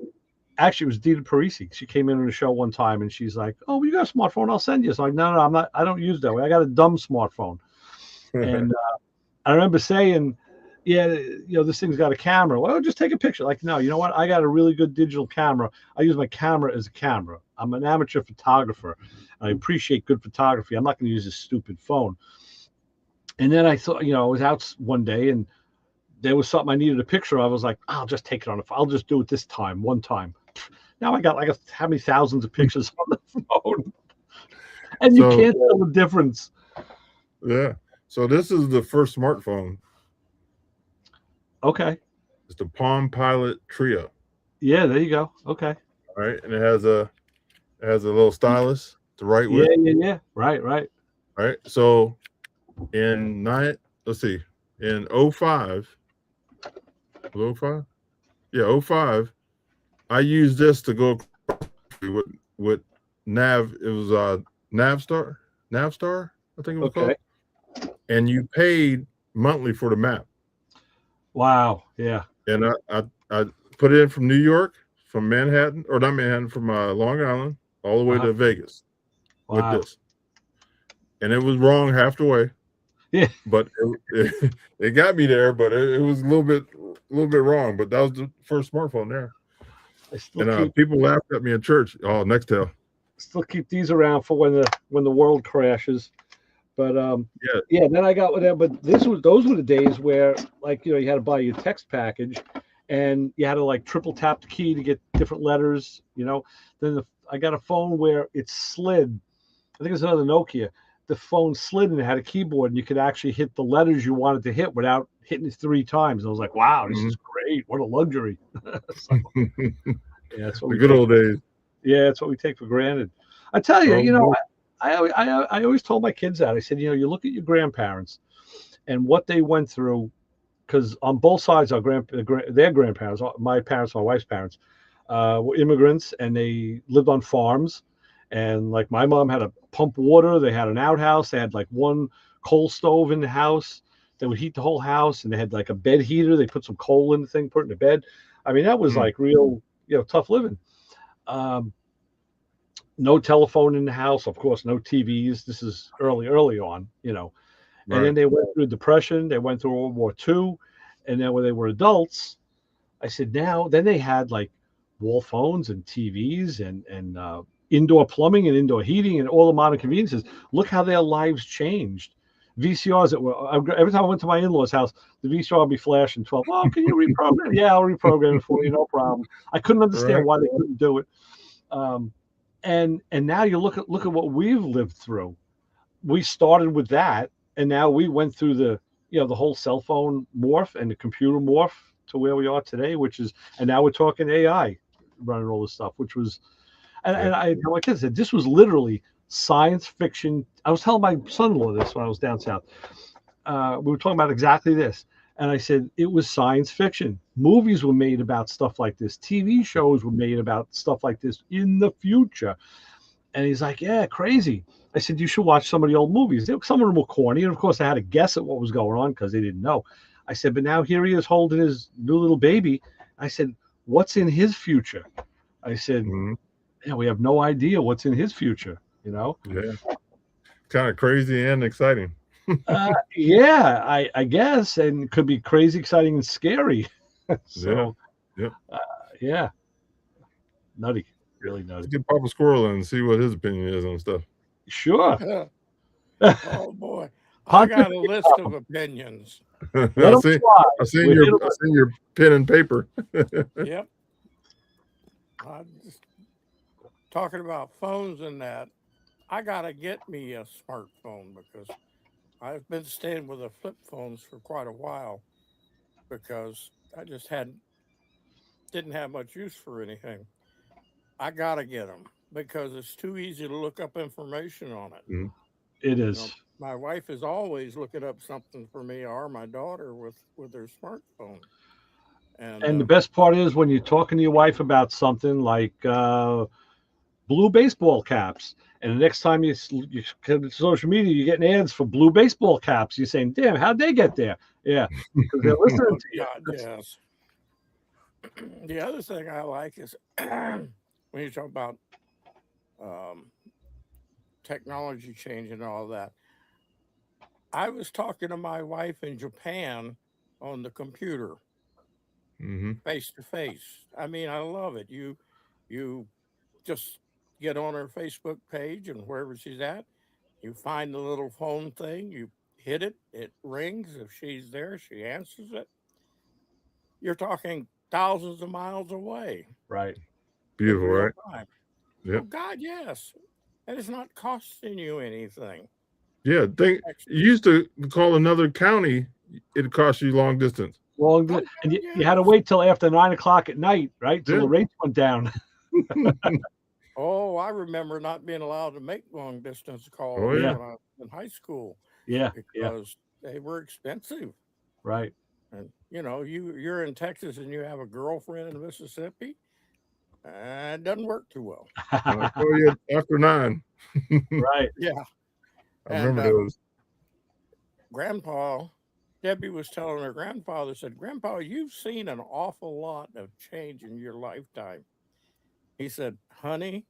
actually, it was Dita Parisi. She came in on the show one time, and she's like, "Oh, you got a smartphone? I'll send you." So I'm like, "No, I'm not. I don't use that way. I got a dumb smartphone." And I remember saying, "Yeah, this thing's got a camera. Well, just take a picture." Like, no, you know what? I got a really good digital camera. I use my camera as a camera. I'm an amateur photographer. I appreciate good photography. I'm not going to use this stupid phone. And then I thought, I was out one day, and there was something I needed a picture of. I was like, I'll just take it on I'll just do it this time, one time. Now I got like how many thousands of pictures on the phone, and you can't tell the difference. Yeah. So this is the first smartphone. Okay. It's the Palm Pilot Trio. Yeah, there you go. Okay. All right, and it has a little stylus to write with. Yeah. Right. All right. So in 05. 05? Yeah, 05. I used this to go with Nav. It was Navstar, I think it was called. And you paid monthly for the map. Wow. Yeah. And I put it in from New York, from Manhattan, or not Manhattan, from Long Island, all the way to Vegas with this. And it was wrong half the way. Yeah. But it got me there, but it was a little bit wrong. But that was the first smartphone there. And people laughed at me in church. Oh, Nextel. Still keep these around for when the world crashes. But then I got whatever. But those were the days where, like, you had to buy your text package, and you had to like triple tap the key to get different letters. Then I got a phone where it slid. I think it's another Nokia. The phone slid and it had a keyboard, and you could actually hit the letters you wanted to hit without hitting it 3 times. And I was like, wow, this is great. What a luxury. That's what the good old days. Yeah, that's what we take for granted. I tell you, I always told my kids that. I said, you look at your grandparents and what they went through, because on both sides, their grandparents, my parents, my wife's parents, were immigrants, and they lived on farms. And like my mom had to pump water. They had an outhouse. They had like one coal stove in the house that would heat the whole house. And they had like a bed heater. They put some coal in the thing, put it in the bed. I mean, that was like real, tough living. No telephone in the house, of course, no TVs. This is early on, And then they went through Depression. They went through World War II. And then when they were adults, I said, then they had like wall phones and TVs and indoor plumbing and indoor heating and all the modern conveniences. Look how their lives changed. VCRs every time I went to my in-laws' house, the VCR would be flashing 12. Oh, can you reprogram? Yeah, I'll reprogram it for you, no problem. I couldn't understand why they couldn't do it. And now you look at what we've lived through. We started with that, and now we went through the whole cell phone morph and the computer morph to where we are today, and now we're talking AI running all this stuff, which was. And I tell my kids that this was literally science fiction. I was telling my son-in-law this when I was down south. We were talking about exactly this. And I said, it was science fiction. Movies were made about stuff like this. TV shows were made about stuff like this in the future. And he's like, yeah, crazy. I said, you should watch some of the old movies. Some of them were corny. And of course, I had to guess at what was going on because they didn't know. I said, but now here he is holding his new little baby. I said, what's in his future? I said, we have no idea what's in his future, Yeah. Kind of crazy and exciting. I guess, and could be crazy, exciting, and scary. So, nutty, really nutty. Let's get Papa Squirrel and see what his opinion is on stuff. Sure. Oh boy, I got a list of opinions. Let I 'em see. try. I seen We hit your 'em I seen your pen and paper. Yep. I just talking about phones and that. I gotta get me a smartphone because I've been staying with the flip phones for quite a while because I just didn't have much use for anything. I gotta get them because it's too easy to look up information on it. Mhm. It You is. know, my wife is always looking up something for me or my daughter with their smartphone. And And the best part is when you're talking to your wife about something like blue baseball caps, and the next time you come to social media, you're getting ads for blue baseball caps. You're saying, "Damn, how'd they get there?" Yeah, because they're listening oh to you. God, yes. The other thing I like is when you talk about um, technology change and all that. I was talking to my wife in Japan on the computer, Hmm. face to face. I mean, I love it. You just get on her Facebook page and wherever she's at, you find the little phone thing, you hit it, it rings. If she's there, she answers it. You're talking thousands of miles away Right. in Beautiful, real right? time. Oh Yep. God, yes. And it's not costing you anything. Yeah. Think Extra. you used to call another county, it'd cost you long distance. Long, Oh and God, you had to yes. wait till after 9 o'clock at night, right? Till Yeah. the rates went down. Oh, I remember not being allowed to make long distance Oh calls yeah. Yeah, when I was in high school yeah, yeah. because they were expensive. Right. And you're in Texas and you have a girlfriend in Mississippi, it doesn't work too well. I'll call you after 9. I Right. Yeah. And remember those. Grandpa, Debbie was telling her grandfather, said, Grandpa, you've seen an awful lot of change in your lifetime. He said, Honey,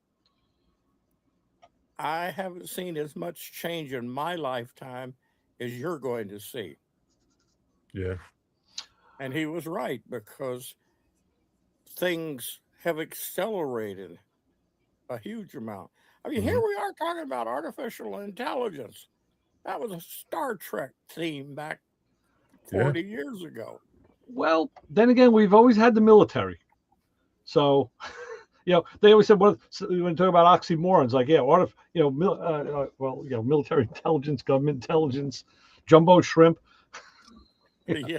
I haven't seen as much change in my lifetime as you're going to see. Yeah. And he was right because things have accelerated a huge amount. I mean, here Hmm. we are talking about artificial intelligence. That was a Star Trek theme back Yeah. 40 years ago. Well, then again, we've always had the military. So, they always said, "What when talk about oxymorons?" Like, yeah, military intelligence, government intelligence, jumbo shrimp. Yeah.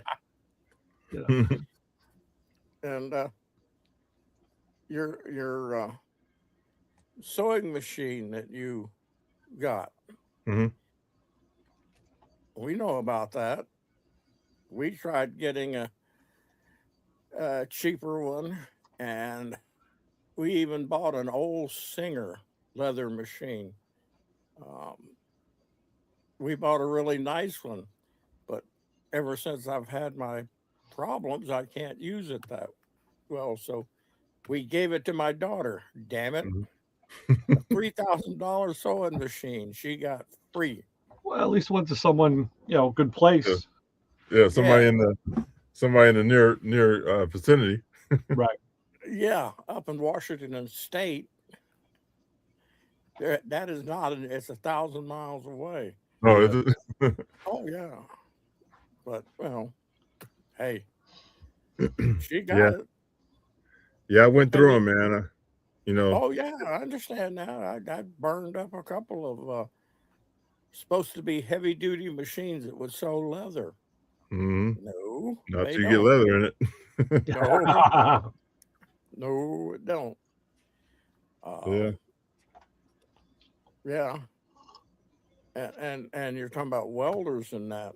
You know, And your sewing machine that you got, Hmm. we know about that. We tried getting a cheaper one, and we even bought an old Singer leather machine. Um, we bought a really nice one, but ever since I've had my problems, I can't use it that well. So we gave it to my daughter. Damn it. A $3,000 sewing machine she got free. well, at least went to someone, good Yeah. place. Yeah. Yeah. Somebody in the near vicinity. Right. Yeah. Up in Washington State, that is not, it's 1,000 miles away. Oh, Yeah. is it? Oh, yeah. But, well, hey, she Yeah. got it. Yeah. I went And through them, man. oh, yeah, I understand now. I burned up a couple of supposed to be heavy duty machines that would sew leather. mhm. No, Not they till you get don't. leather in it. No, no, it don't. Yeah. Um, yeah, and you're talking about welders and that.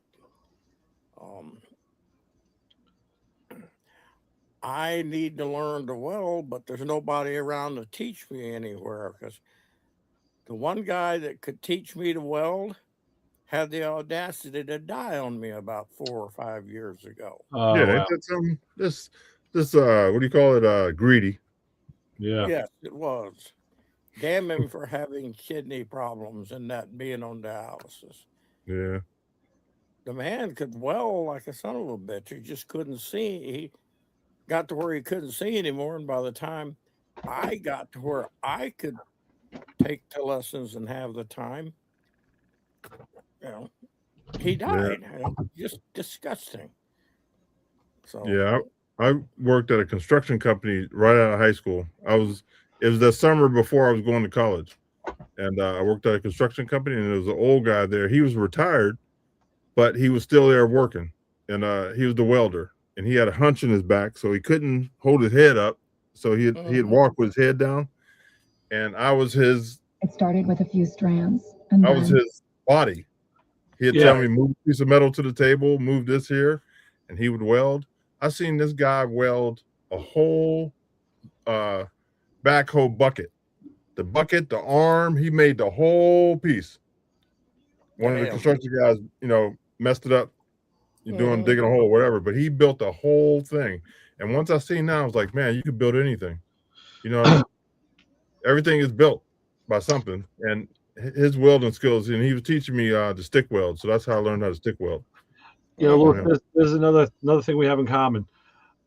Um, I need to learn to weld, but there's nobody around to teach me anywhere because the one guy that could teach me to weld had the audacity to die on me about 4 or 5 years ago. Oh, Yeah. Ain't wow. that something? This what do you call it? Greedy. Yeah. Yes, it was. Damn him for having kidney problems and that being on dialysis. Yeah. The man could weld like a son of a bitch. He just couldn't see. He got to where he couldn't see anymore. And by the time I got to where I could take the lessons and have the time, you know, he died. Just disgusting. So Yeah, I worked at a construction company right out of high school. It was the summer before I was going to college, and I worked at a construction company, and there was an old guy there. He was retired, but he was still there working, and he was the welder, and he had a hunch in his back, so he couldn't hold his head up, so he'd walk with his head down, and I was his. It started with a few strands, and I was then his body. He'd tell me, move a piece of metal to the table, move this here, and he would weld. I seen this guy weld a whole backhoe bucket. The bucket, the arm, he made the whole piece. One of the construction guys, messed it up. You're digging a hole, whatever, but he built the whole thing. And once I seen that, I was like, man, you could build anything. Everything is built by something. And his welding skills, and he was teaching me to stick weld. So that's how I learned how to stick weld. Look, there's another thing we have in common.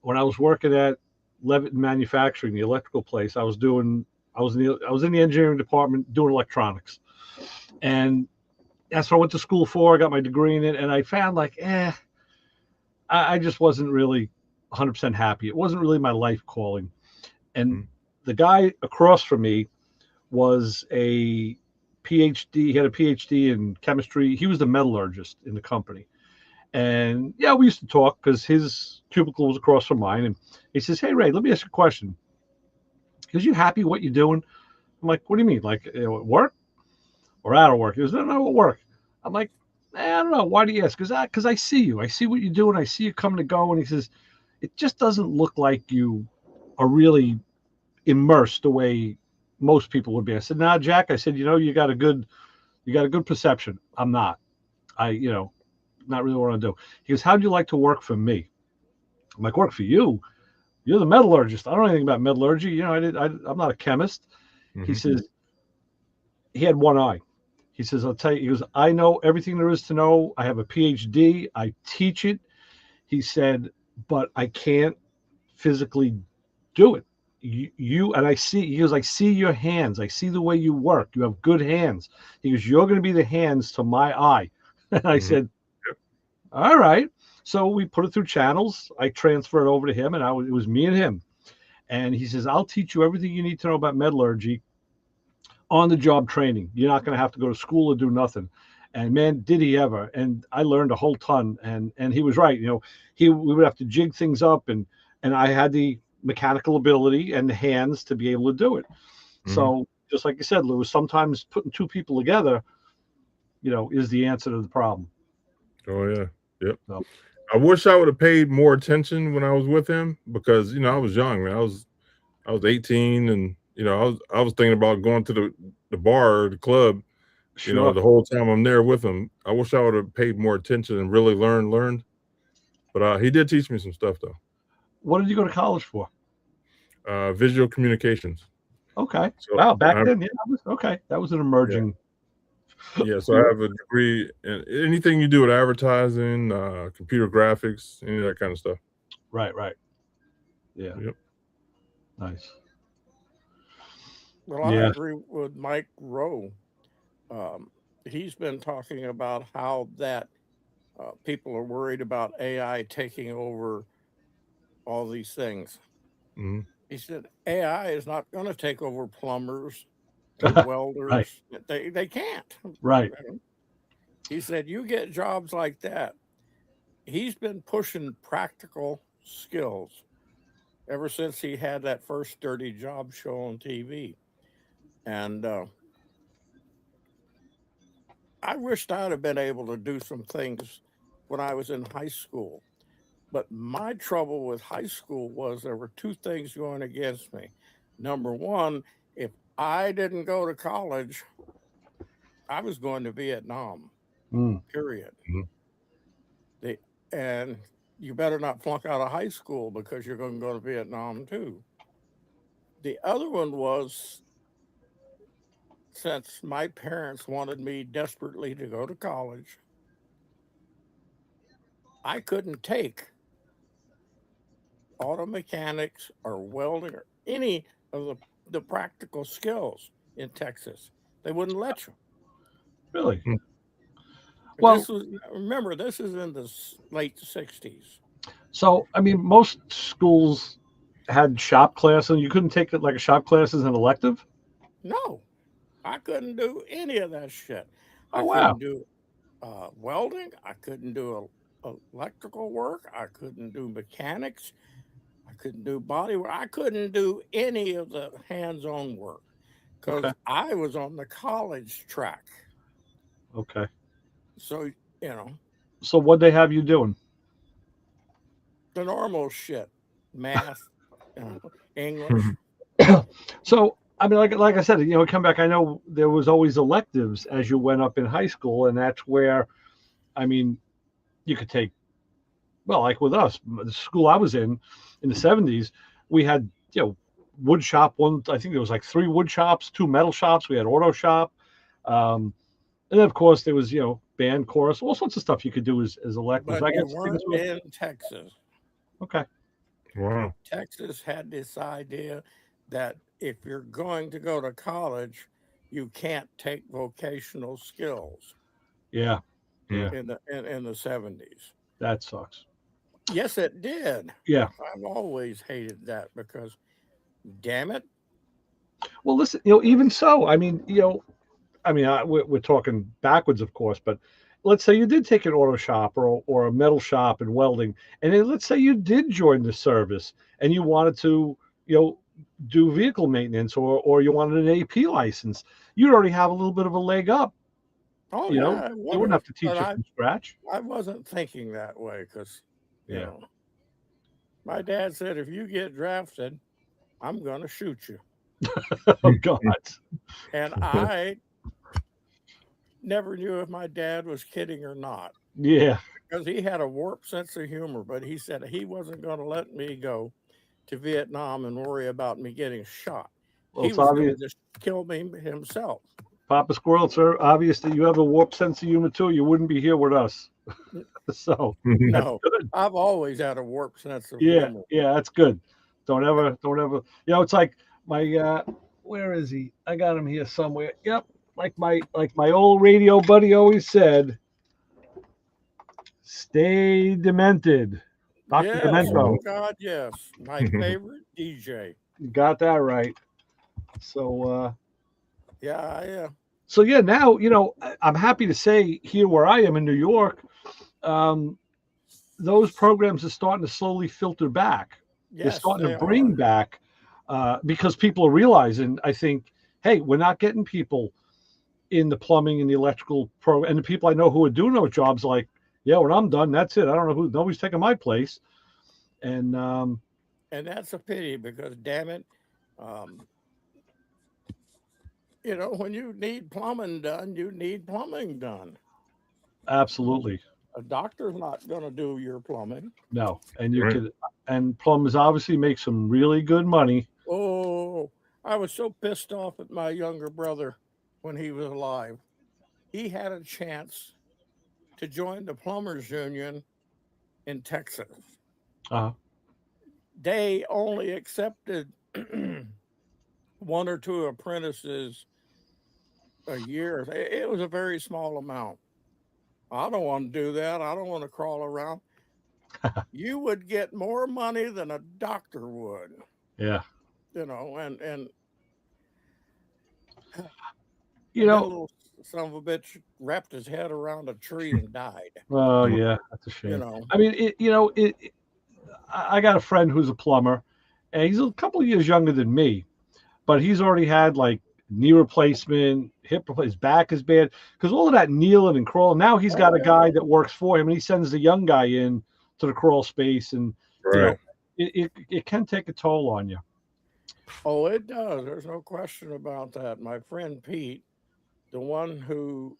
When I was working at Levitt Manufacturing, the electrical place, I was in the engineering department doing electronics, and that's what I went to school for. I got my degree in it, and I found I just wasn't really 100% happy. It wasn't really my life calling. And the guy across from me was a PhD. He had a PhD in chemistry. He was the metallurgist in the company. And yeah, we used to talk because his cubicle was across from mine. And he says, "Hey, Ray, let me ask you a question. Because you happy what you're doing?" I'm like, "What do you mean? Like at work or out of work?" He goes, "No, at work." I'm like, I don't know. Why do you ask? Because I see you. I see what you're doing. I see you coming to go. And he says, "It just doesn't look like you are really immersed the way most people would be." I said, "Nah, Jack." I said, "You got a good perception. I'm not. Not really what I do." He goes, "How'd you like to work for me?" I'm like, "Work for you? You're the metallurgist. I don't know anything about metallurgy. I'm not a chemist." He says, he had one eye. He says, "I'll tell you," he goes, "I know everything there is to know. I have a PhD. I teach it." He said, "But I can't physically do it. You and I see," he goes, "I see your hands. I see the way you work. You have good hands." He goes, "You're going to be the hands to my eye." And I said, "All right." So we put it through channels. I transferred over to him, and it was me and him. And he says, "I'll teach you everything you need to know about metallurgy on the job training. You're not going to have to go to school or do nothing." And man, did he ever. And I learned a whole ton. And he was right. We would have to jig things up, and I had the mechanical ability and the hands to be able to do it. So just like you said, Lewis, sometimes putting two people together, is the answer to the problem. Oh yeah. Yep. So, I wish I would have paid more attention when I was with him because I was young, man. I was 18, and I was thinking about going to the bar or the club, sure. the whole time I'm there with him. I wish I would have paid more attention and really learned. But he did teach me some stuff though. What did you go to college for? Visual communications. Okay. So wow. Back then, yeah. That was an emerging. Yeah. So I have a degree in anything you do with advertising, computer graphics, any of that kind of stuff. Right. Yeah. Yep. Nice. Well, I agree with Mike Rowe. He's been talking about how that people are worried about AI taking over all these things. He said AI is not going to take over plumbers and welders. Right. They can't. Right. He said you get jobs like that. He's been pushing practical skills ever since he had that first Dirty Job show on TV. And I wished I'd have been able to do some things when I was in high school. But my trouble with high school was there were two things going against me. Number one, if I didn't go to college, I was going to Vietnam, period. And you better not flunk out of high school because you're going to go to Vietnam too. The other one was, since my parents wanted me desperately to go to college, I couldn't take auto mechanics or welding or any of the practical skills in Texas. They wouldn't let you. Really? Well, this was, remember, this is in the late 60s. so I mean, most schools had shop class, and you couldn't take it like a shop class as an elective. No, I couldn't do any of that shit. I Oh wow. couldn't do welding. I couldn't do electrical work. I couldn't do mechanics. I couldn't do body work. I couldn't do any of the hands-on work because Okay. I was on the college track. Okay. So, you know, So what they have you doing? the normal shit, math, English. So I mean, like I said, you know, come back. I know there was always electives as you went up in high school, and that's where, I mean, you could take, well, like with us, the school I was in the '70s, we had, you know, wood shop. One, I think there was like 3 wood shops, 2 metal shops. We had auto shop, and then of course there was, you know, band, chorus, all sorts of stuff you could do as electives. But I you guess weren't things were in Texas. okay. Wow. Texas had this idea that if you're going to go to college, you can't take vocational skills Yeah, yeah, in the 70s. that sucks. Yes, it did. Yeah. I've always hated that because, damn it, Well, listen, you know, even so, I mean, you know, I mean, we're talking backwards, of course, but let's say you did take an auto shop or a metal shop and welding, and then let's say you did join the service and you wanted to, you know, do vehicle maintenance or you wanted an AP license, you'd already have a little bit of a leg up. oh You know, yeah, I they would wouldn't have. have to teach But you from scratch. I wasn't thinking that way because, you Yeah. know, my dad said, if you get drafted, I'm going to shoot you. Oh God. And I never knew if my dad was kidding or not Yeah. because he had a warped sense of humor, but he said he wasn't going to let me go to Vietnam and worry about me getting shot. Well, He it's was going obvious, to just kill me himself. Papa Squirrel, sir. Obvious that you have a warped sense of humor too. You wouldn't be here with us. So No, good. I've always had a warped sense of Yeah, humor. yeah, that's good. Don't ever. You know, it's like my where is he? I got him here somewhere. Yep. Like my old radio buddy always said, stay demented. Dr. Yes, Demento. oh God, yes. My favorite DJ. You got that right. So Yeah, so yeah, now, you know, I'm happy to say here where I am in New York, those programs are starting to slowly filter back. They're yes, starting they to bring are. back because people are realizing, I think, hey, we're not getting people in the plumbing and the electrical program. And the people I know who are doing those jobs, like, yeah, when I'm done, that's it. I don't know who, nobody's taking my place. And And that's a pity because, damn it, you know, when you need plumbing done, you need plumbing done. absolutely A doctor's not going to do your plumbing. no. And you Right. could, and plumbers obviously make some really good money. Oh, I was so pissed off at my younger brother when he was alive. He had a chance to join the plumbers union in Texas. Uh, They only accepted 1 or 2 apprentices a year. It was a very small amount. I don't want to do that. I don't want to crawl around. You would get more money than a doctor would, yeah. you know, and You that know, little son of a bitch wrapped his head around a tree and died, oh yeah, that's a you shame. know. I mean, I got a friend who's a plumber, and he's a couple of years younger than me, but he's already had like knee replacement, hip replacement, his back is bad because all of that kneeling and crawling. Now he's got Oh, a guy that works for him, and he sends the young guy in to the crawl space, and you know, Right. it can take a toll on you. Oh, it does. There's no question about that. My friend Pete, the one who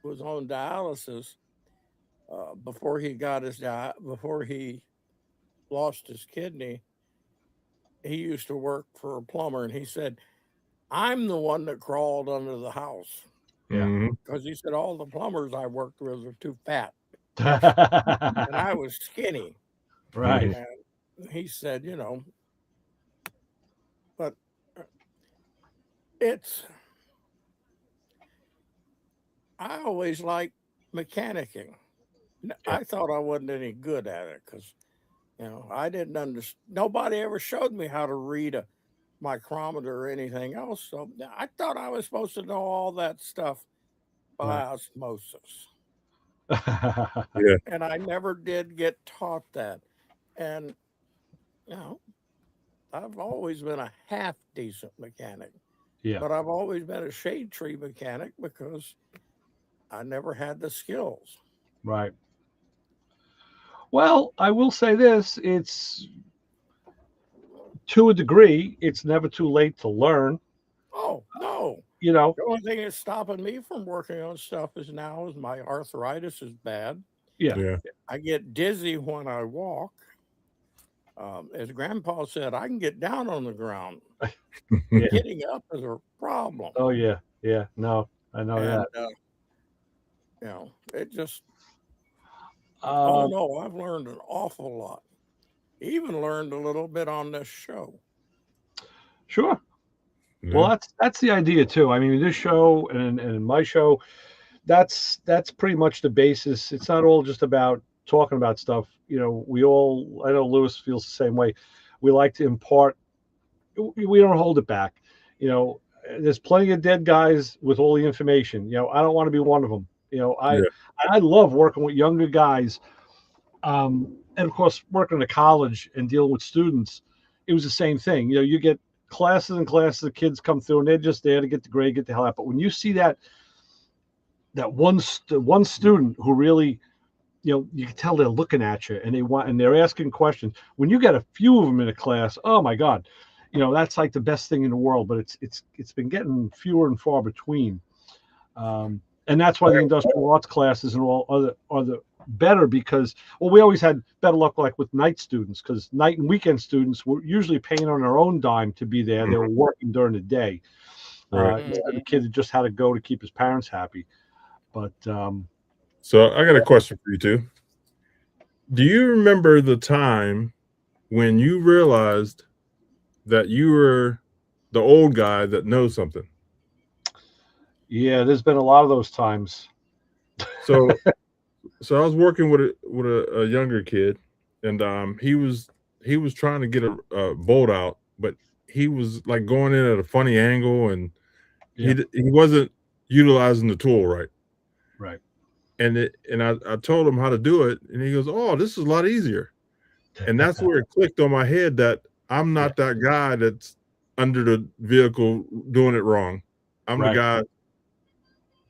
was on dialysis before he got before he lost his kidney, he used to work for a plumber, and he said, "I'm the one that crawled under the house Yeah. Mhm. because he said all the plumbers I worked with were too fat, and I was skinny." Right. And he said, you know, but it's, I always like mechanicking. Yeah. I thought I wasn't any good at it because, I didn't understand. Nobody ever showed me how to read a micrometer or anything else. So I thought I was supposed to know all that stuff by osmosis. Yeah. And I never did get taught that. And, I've always been a half decent mechanic. Yeah. But I've always been a shade tree mechanic because I never had the skills. Right. Well, I will say this, it's to a degree, it's never too late to learn. Oh, no. You know, The only thing that's stopping me from working on stuff is my arthritis is bad. yeah. I get dizzy when I walk. As Grandpa said, I can get down on the ground. Yeah. Getting up is a problem. Oh yeah. Yeah. No, I know that. It just, Um, no, I've learned an awful lot. Even learned a little bit on this show. Sure. Yeah. Well, that's the idea too. I mean, this show and my show, that's pretty much the basis. It's not all just about talking about stuff. I know Lewis feels the same way. We like to impart. We don't hold it back. There's plenty of dead guys with all the information. I don't want to be one of them. I love working with younger guys. And of course, working in a college and dealing with students, it was the same thing. You get classes and classes of kids come through and they're just there to get the grade, get the hell out. But when you see that one student who really, you can tell they're looking at you and they're asking questions. When you get a few of them in a class, oh my God, that's like the best thing in the world. But it's been getting fewer and far between. And that's why the industrial arts classes and all are the better because, we always had better luck like with night students because night and weekend students were usually paying on their own dime to be there. They were working during the day. Right. Instead of the kid that just had to go to keep his parents happy. But So I got a question for you too. Do you remember the time when you realized that you were the old guy that knows something? yeah, there's been a lot of those times. So I was working with a younger kid, and he was trying to get a bolt out, but he was like going in at a funny angle, and he wasn't utilizing the tool right. Right. And I told him how to do it, and he goes, "Oh, this is a lot easier." And that's where it clicked on my head that I'm not that guy that's under the vehicle doing it wrong. I'm the guy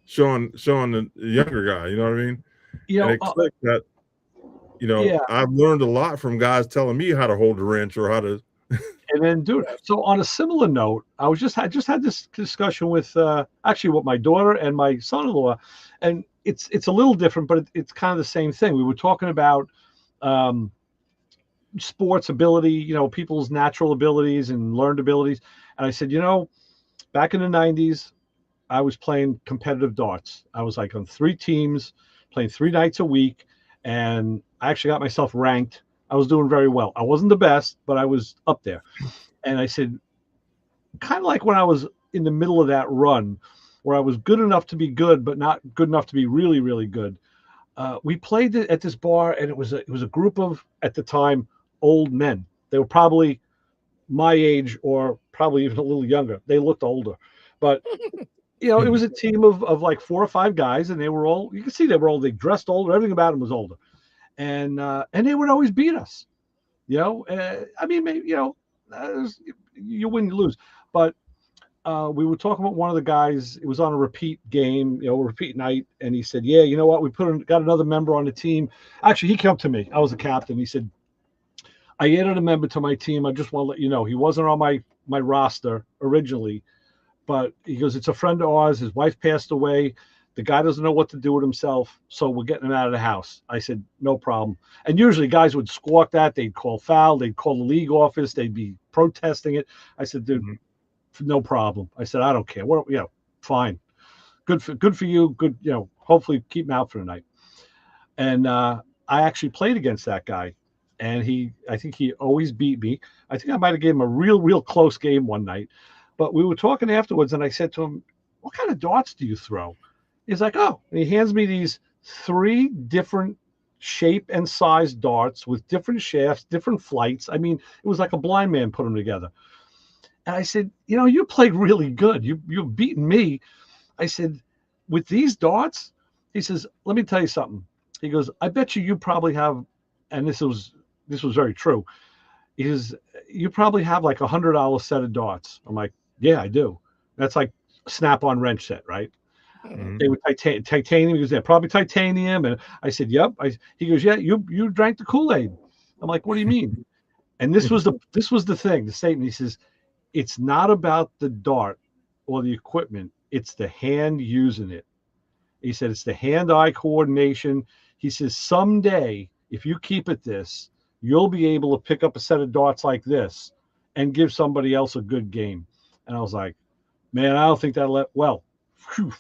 showing the younger guy. You know what I mean? And it clicked that. I've learned a lot from guys telling me how to hold the wrench or how to. And then, dude. So on a similar note, I just had this discussion with actually with my daughter and my son-in-law, and it's a little different, but it's kind of the same thing. We were talking about sports ability, people's natural abilities and learned abilities, and I said, back in the 90s, I was playing competitive darts. I was like on 3 teams, playing 3 nights a week, and I actually got myself ranked. I was doing very well. I wasn't the best, but I was up there. And I said, kind of like when I was in the middle of that run, where I was good enough to be good, but not good enough to be really, really good. We played at this bar, and it was a group of, at the time, old men. They were probably my age or probably even a little younger. They looked older, but it was a team of like 4 or 5 guys, and they were all, you can see they dressed older. Everything about them was older. And they would always beat us, I mean, maybe, you win, you lose. But we were talking about one of the guys. It was on a repeat game, repeat night. And he said, yeah, you know what? We got another member on the team. Actually, he came up to me. I was the captain. He said, I added a member to my team. I just want to let you know, he wasn't on my roster originally, but he goes, it's a friend of ours. His wife passed away. The guy doesn't know what to do with himself, so we're getting him out of the house. I said, no problem. And usually guys would squawk that. They'd call foul. They'd call the league office. They'd be protesting it. I said, dude, no problem. I said, I don't care. What, fine. Good for you. Good, hopefully keep him out for the night. And I actually played against that guy. And I think he always beat me. I think I might have given him a real close game one night. But we were talking afterwards, and I said to him, what kind of darts do you throw? He's like, oh, and he hands me these 3 different shape and size darts with different shafts, different flights. I mean, it was like a blind man put them together. And I said, you played really good. You've beaten me. I said, with these darts, he says, let me tell you something. He goes, I bet you probably have, and this was very true. He says, you probably have like $100 set of darts. I'm like, yeah, I do. That's like a Snap-on wrench set, right? Mhm. They were titanium. He goes, yeah, probably titanium. And I said, yep. He goes, yeah, you drank the Kool-Aid. I'm like, what do you mean? And this was the thing, the statement. He says, it's not about the dart or the equipment. It's the hand using it. He said, it's the hand-eye coordination. He says, someday, if you keep at this, you'll be able to pick up a set of darts like this and give somebody else a good game. And I was like, man, I don't think well,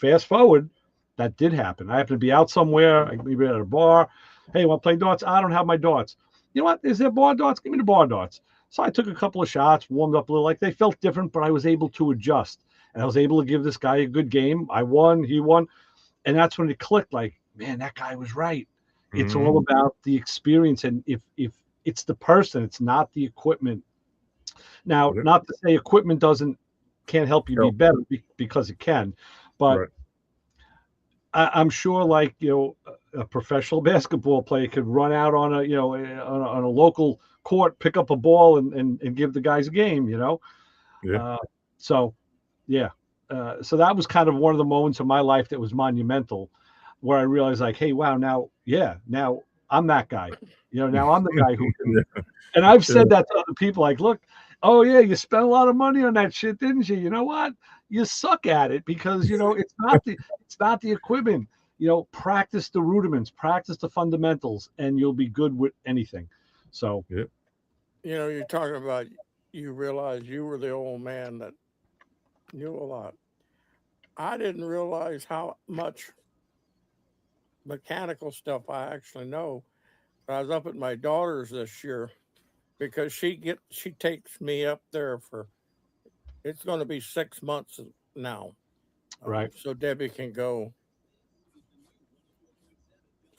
fast forward, that did happen. I happened to be out somewhere, maybe at a bar. Hey, want to play darts? I don't have my darts. You know what? Is there bar darts? Give me the bar darts. So I took a couple of shots, warmed up a little. Like, they felt different, but I was able to adjust. And I was able to give this guy a good game. I won, he won. And that's when it clicked, like, man, that guy was right. It's all about the experience. And if it's the person, it's not the equipment. Now, not to say equipment can't help you be better, because it can. But Right. I'm sure, like, a professional basketball player could run out on a local court, pick up a ball and give the guys a game, Yeah. So that was kind of one of the moments of my life that was monumental, where I realized, like, hey, wow, now I'm that guy. Now I'm the guy who can. And I've said that to other people, like, look, oh yeah, you spent a lot of money on that shit, didn't you? You know what? You suck at it, because it's not the equipment. Practice the rudiments, practice the fundamentals, and you'll be good with anything. So You're talking about, you realize you were the old man that knew a lot. I didn't realize how much mechanical stuff I actually know. I was up at my daughter's this year, because she takes me up there for, it's going to be 6 months now. Right. So Debbie can go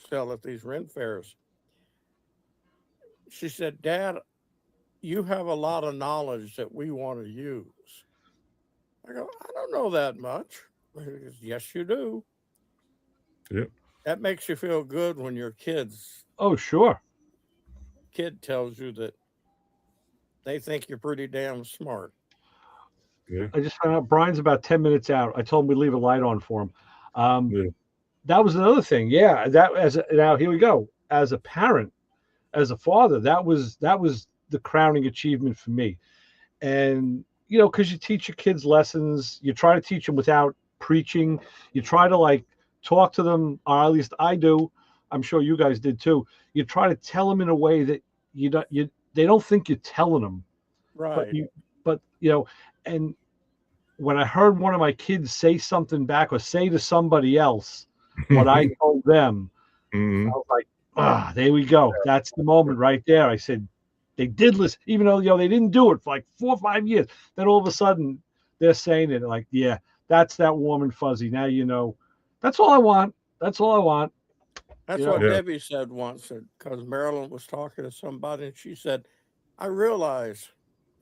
sell at these rent fairs. She said, Dad, you have a lot of knowledge that we want to use. I go, I don't know that much. He goes, yes, you do. Yep. That makes you feel good when your kid Oh, sure. tells you that they think you're pretty damn smart. Yeah. I just found out Brian's about 10 minutes out. I told him we'd leave a light on for him. Yeah. That was another thing. Yeah. Now here we go. As a parent, as a father, that was the crowning achievement for me. And, because you teach your kids lessons, you try to teach them without preaching. You try to, like, talk to them, or at least I do. I'm sure you guys did too. You try to tell them in a way that they don't think you're telling them. Right. But and when I heard one of my kids say something back, or say to somebody else what I told them, I was like, there we go. That's the moment right there. I said, they did listen, even though, they didn't do it for like 4 or 5 years. Then all of a sudden they're saying it, like, yeah, that's that warm and fuzzy. Now, that's all I want. That's all I want. That's what Debbie said once, because Marilyn was talking to somebody, and she said, I realized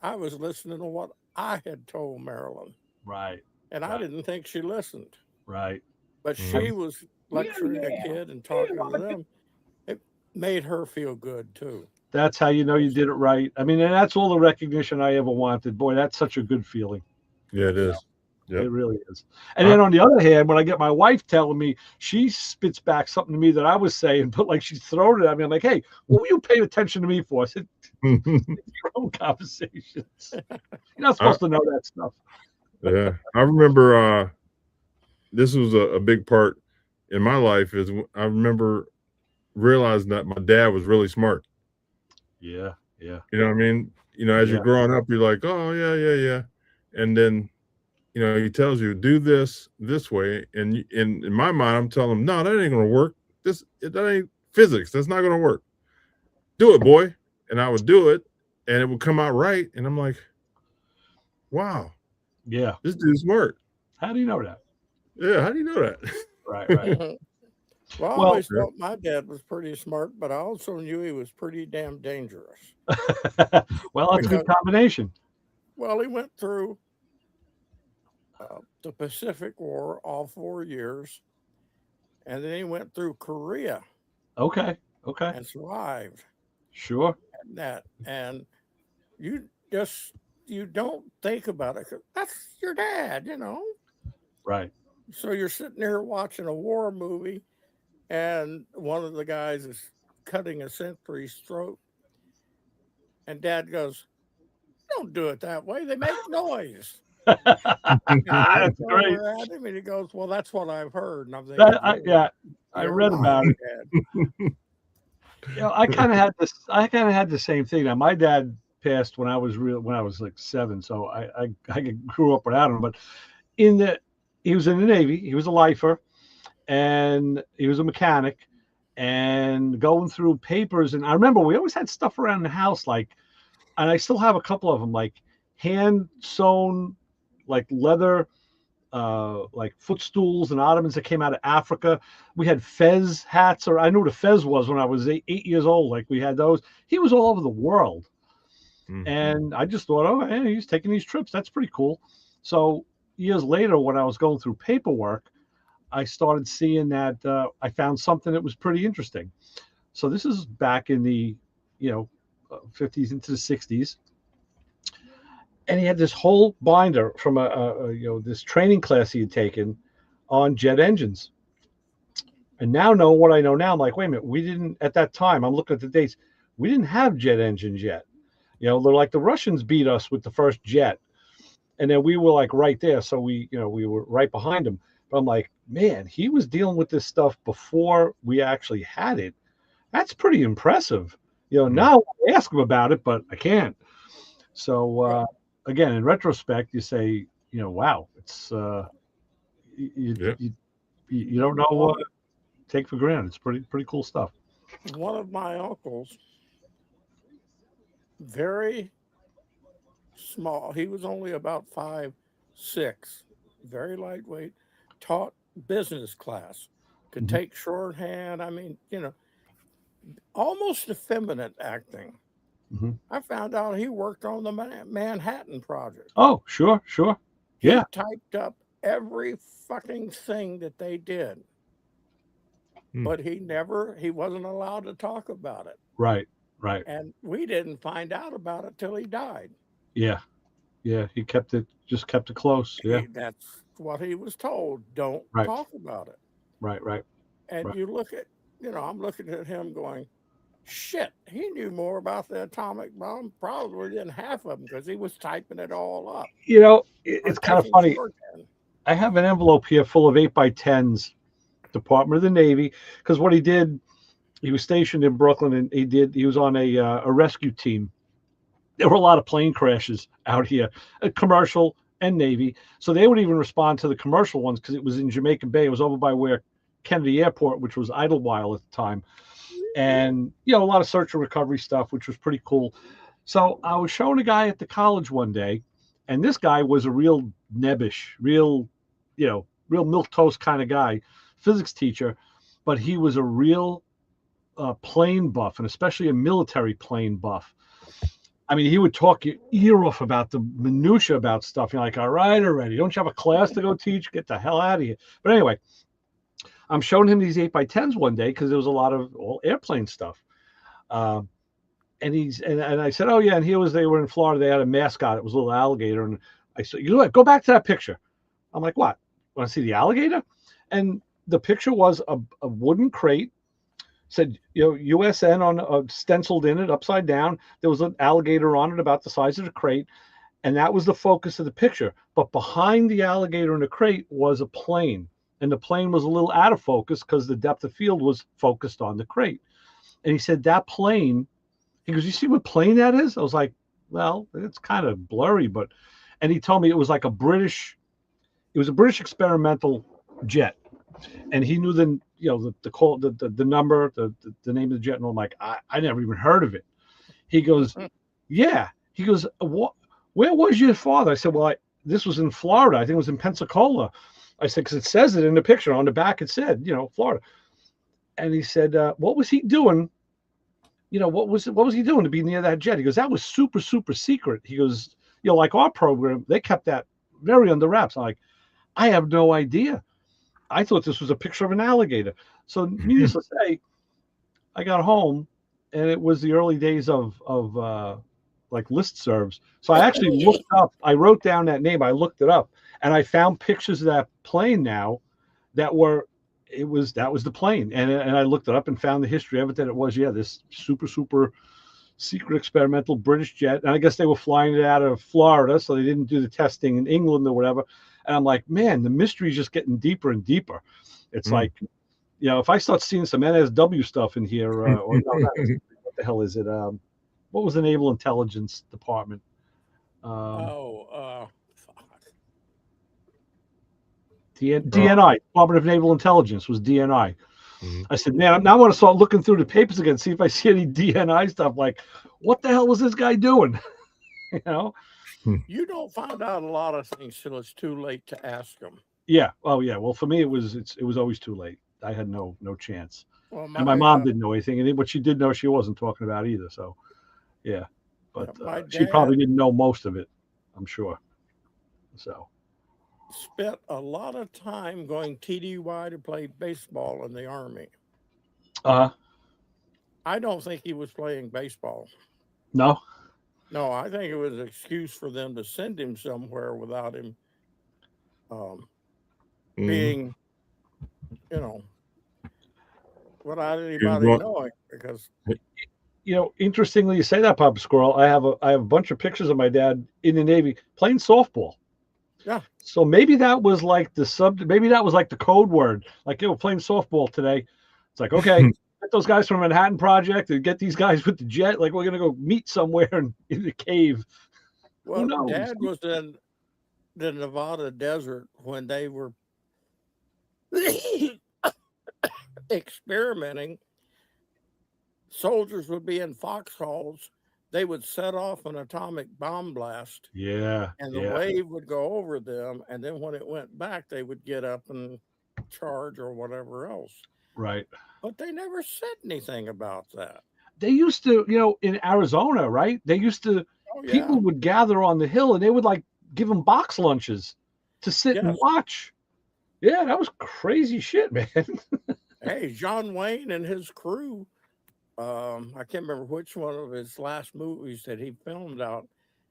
I was listening to what I had told Marilyn. Right. And I didn't think she listened. Right. But she was lecturing a kid and talking to them. It made her feel good too. That's how you did it right. I mean, and that's all the recognition I ever wanted. Boy, that's such a good feeling. Yeah, it is. Yep. It really is. And then on the other hand, when I get my wife telling me, she spits back something to me that I was saying, but like she's throwing it at me. I'm like, hey, what were you paying attention to me for? I said, your own conversations. You're not supposed to know that stuff. Yeah. I remember this was a big part in my life, is I remember realizing that my dad was really smart. Yeah. Yeah. You know what I mean? As you're growing up, you're like, oh, yeah. And then, he tells you, do this way. And in my mind, I'm telling him, no, that ain't going to work. That ain't physics. That's not going to work. Do it, boy. And I would do it, and it would come out right. And I'm like, wow. Yeah. This dude's smart. How do you know that? Yeah. How do you know that? Right. Well, I Well, always thought my dad was pretty smart, but I also knew he was pretty damn dangerous. well, that's a good combination. Well, he went through the Pacific War all 4 years, and then he went through Korea Okay. and survived Sure. that. And you don't think about it. 'Cause that's your dad, you know. Right. So you're sitting there watching a war movie, and one of the guys is cutting a sentry's throat, and Dad goes, "Don't do it that way. They make noise." And I That's look great. over at him, and he goes, "Well, that's what I've heard." And I'm thinking, I "You're read about lying, it. Dad." I kind of had this. I kind of had the same thing. Now, my dad passed when I was like 7, so I grew up without him. But he was in the Navy. He was a lifer, and he was a mechanic. And going through papers, and I remember we always had stuff around the house, like, and I still have a couple of them, like hand sewn, like leather, like footstools and ottomans that came out of Africa. We had fez hats, or I knew what a fez was when I was 8 years old. Like, we had those. He was all over the world. Mhm. And I just thought, oh, hey, he's taking these trips. That's pretty cool. So years later, when I was going through paperwork, I started seeing that I found something that was pretty interesting. So this is back in the, 50s into the 60s. And he had this whole binder from this training class he had taken on jet engines. And now, knowing what I know now, I'm like, wait a minute, we didn't, at that time, I'm looking at the dates, we didn't have jet engines yet. They're like, the Russians beat us with the first jet. And then we were like right there. So we were right behind them. But I'm like, man, he was dealing with this stuff before we actually had it. That's pretty impressive. Now I ask him about it, but I can't. So, again, in retrospect, you say, wow, it's you don't know what to take for granted. It's pretty cool stuff. One of my uncles, very small, he was only about 5'6", very lightweight, taught business class, could take shorthand. I mean, almost effeminate acting. I found out he worked on the Manhattan Project. Oh, sure. Yeah. He typed up every fucking thing that they did. But he wasn't allowed to talk about it. Right. And we didn't find out about it till he died. Yeah. He kept it close. Yeah. That's what he was told. Don't talk about it. Right. And you look at, I'm looking at him going, shit, he knew more about the atomic bomb probably than half of them, because he was typing it all up. It's kind of funny. I have an envelope here full of 8x10s, Department of the Navy, because what he did, he was stationed in Brooklyn, and he was on a rescue team. There were a lot of plane crashes out here, commercial and Navy. So they would even respond to the commercial ones, because it was in Jamaica Bay. It was over by where Kennedy Airport, which was Idlewild at the time. And, a lot of search and recovery stuff, which was pretty cool. So I was showing a guy at the college one day, and this guy was a real nebbish, real milquetoast kind of guy, physics teacher, but he was a real plane buff, and especially a military plane buff. I mean, he would talk your ear off about the minutia about stuff. You're like, all right, already. Don't you have a class to go teach? Get the hell out of here. But anyway, I'm showing him these 8x10s one day, because there was a lot of all airplane stuff. And I said, oh yeah, and they were in Florida. They had a mascot. It was a little alligator. And I said, go back to that picture. I'm like, what? Want to see the alligator? And the picture was a wooden crate, said, USN on stenciled in it upside down. There was an alligator on it about the size of the crate. And that was the focus of the picture. But behind the alligator in the crate was a plane. And the plane was a little out of focus because the depth of field was focused on the crate. And he said, that plane, he goes, you see what plane that is? I was like, well, it's kind of blurry, and he told me it was like a British experimental jet. And he knew the number, the name of the jet. And I'm like, I never even heard of it. He goes, yeah. He goes, where was your father? I said, well, this was in Florida. I think it was in Pensacola. I said, because it says it in the picture on the back. It said, Florida. And he said, what was he doing? What was he doing to be near that jet? He goes, that was super, super secret. He goes, like our program, they kept that very under wraps. I'm like, I have no idea. I thought this was a picture of an alligator. So needless to say, I got home and it was the early days of like listservs. So I actually looked up, I wrote down that name, I looked it up, and I found pictures of that plane now that was the plane. And I looked it up and found the history of it, that it was, this super, super secret experimental British jet. And I guess they were flying it out of Florida, so they didn't do the testing in England or whatever. And I'm like, man, the mystery is just getting deeper and deeper. It's like, if I start seeing some NSW stuff in here, or no, what the hell is it? What was the Naval Intelligence Department? DNI, Department of Naval Intelligence, was DNI. I said, man, now I want to start looking through the papers again, see if I see any DNI stuff. Like, what the hell was this guy doing? You don't find out a lot of things till it's too late to ask them. Yeah. Oh, yeah. Well, for me, it was always too late. I had no chance. Well, and my mom didn't know anything, and what she did know, she wasn't talking about either. So, yeah. But she probably didn't know most of it, I'm sure. So. Spent a lot of time going TDY to play baseball in the Army. I don't think he was playing baseball. No, I think it was an excuse for them to send him somewhere without him being, without anybody knowing. Because interestingly, you say that, Papa Squirrel. I have a bunch of pictures of my dad in the Navy playing softball. Yeah. So maybe that was like maybe that was like the code word. Like, we're playing softball today. It's like, okay, get those guys from Manhattan Project and get these guys with the jet. Like, we're going to go meet somewhere in the cave. Well, Dad was in the Nevada desert when they were experimenting. Soldiers would be in foxholes. They would set off an atomic bomb blast. Yeah. And the wave would go over them. And then when it went back, they would get up and charge or whatever else. Right. But they never said anything about that. They used to, in Arizona, right? They used to, people would gather on the hill and they would like give them box lunches to sit and watch. Yeah, that was crazy shit, man. Hey, John Wayne and his crew. I can't remember which one of his last movies that he filmed out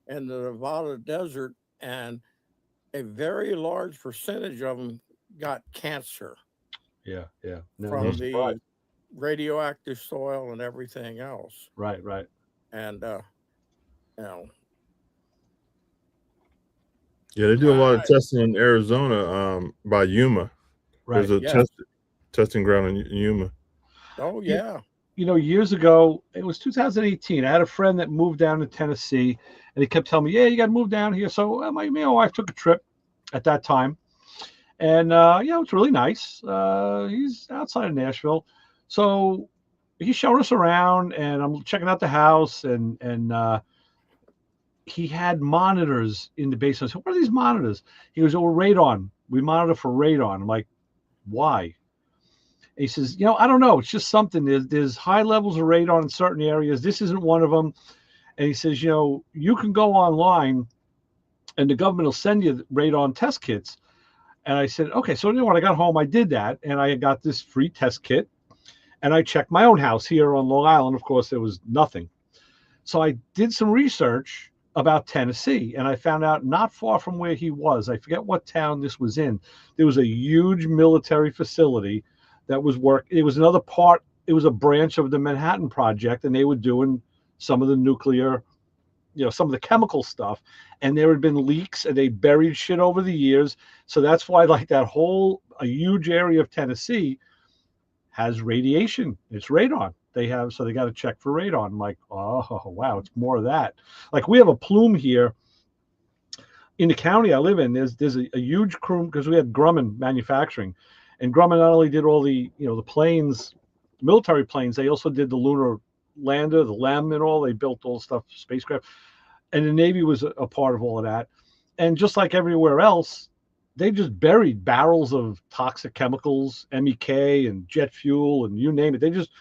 in the Nevada desert, and a very large percentage of them got cancer. Yeah. From the radioactive soil and everything else. Right. And, yeah, they do a lot of testing in Arizona by Yuma. Right. There's a testing ground in Yuma. Oh, yeah. Years ago, it was 2018. I had a friend that moved down to Tennessee, and he kept telling me, "Yeah, you got to move down here." So my wife took a trip at that time, and it's really nice. He's outside of Nashville, so he's showing us around, and I'm checking out the house, and he had monitors in the basement. So what are these monitors? He goes, "Oh, radon. We monitor for radon." I'm like, "Why?" He says, I don't know. It's just something. There's high levels of radon in certain areas. This isn't one of them. And he says, you can go online and the government will send you radon test kits. And I said, okay. So when I got home, I did that. And I got this free test kit. And I checked my own house here on Long Island. Of course, there was nothing. So I did some research about Tennessee. And I found out not far from where he was, I forget what town this was in, there was a huge military facility that was it was another part, it was a branch of the Manhattan Project, and they were doing some of the nuclear, some of the chemical stuff, and there had been leaks and they buried shit over the years. So that's why like a huge area of Tennessee has radiation. It's radon. They got to check for radon. I'm like, oh, wow, it's more of that. Like we have a plume here in the county I live in. There's a huge plume because we had Grumman manufacturing. And Grumman not only did all the, the planes, military planes, they also did the lunar lander, the LEM and all. They built all the stuff, spacecraft. And the Navy was a part of all of that. And just like everywhere else, they just buried barrels of toxic chemicals, MEK and jet fuel, and you name it. They just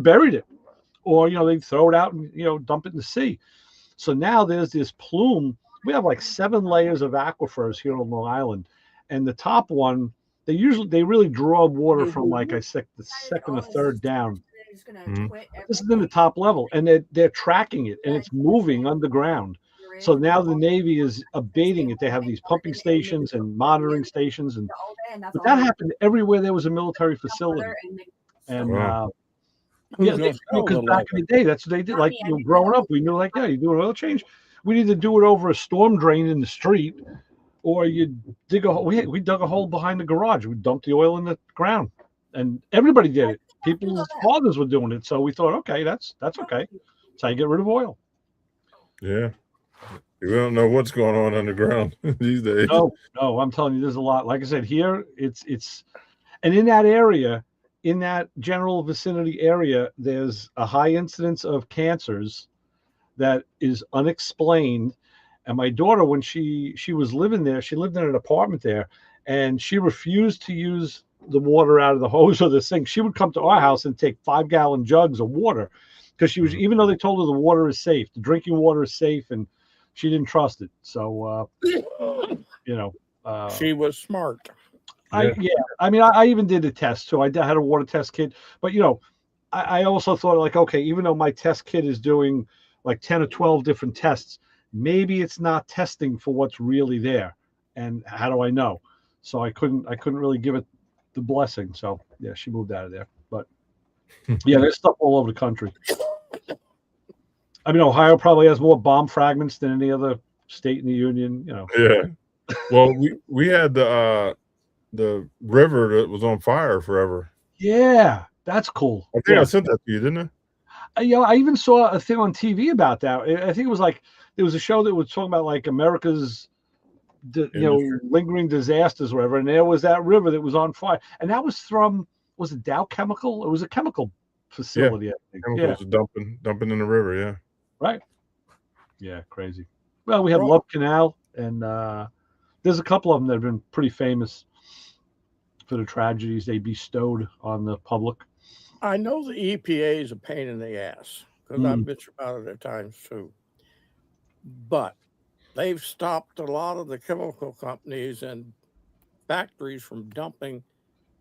buried it, or they throw it out and dump it in the sea. So now there's this plume. We have like 7 layers of aquifers here on Long Island, and the top one they really draw water from, like I said, the second or third down. This is in the top level, and they're tracking it, and it's moving underground. So now the Navy is abating it. They have these pumping stations and monitoring stations, but that happened everywhere there was a military facility. And Wow. because back in the day, that's what they did. Like growing up, we knew, like, yeah, you do an oil change, we either do it over a storm drain in the street, or you dig a hole. We dug a hole behind the garage. We dumped the oil in the ground, and everybody did it. People's fathers were doing it, so we thought, okay, that's okay. That's how you get rid of oil. Yeah. We don't know what's going on underground these days. No, I'm telling you, there's a lot. Like I said, here it's, and in that area, in that general vicinity area, there's a high incidence of cancers that is unexplained. And my daughter, when she was living there, she lived in an apartment there, and she refused to use the water out of the hose or the sink. She would come to our house and take 5-gallon jugs of water, because she was, even though they told her the water is safe, the drinking water is safe, and she didn't trust it. So, She was smart. I mean, I even did a test too. I had a water test kit, but I also thought, like, okay, even though my test kit is doing like 10 or 12 different tests, maybe it's not testing for what's really there. And how do I know? So I couldn't really give it the blessing. So yeah, she moved out of there. But yeah, there's stuff all over the country. I mean, Ohio probably has more bomb fragments than any other state in the union. Yeah. Well, we had the river that was on fire forever. Yeah, that's cool. I think I sent that to you, didn't I? I even saw a thing on TV about that. I think it was like, there was a show that was talking about like America's, lingering disasters or whatever. And there was that river that was on fire, and that was from, was it Dow Chemical? It was a chemical facility. Yeah. I think. Chemicals dumping in the river. Yeah. Right. Yeah, crazy. Well, we have Love Canal, and there's a couple of them that have been pretty famous for the tragedies they bestowed on the public. I know the EPA is a pain in the ass, because I bitch about it at times too. But they've stopped a lot of the chemical companies and factories from dumping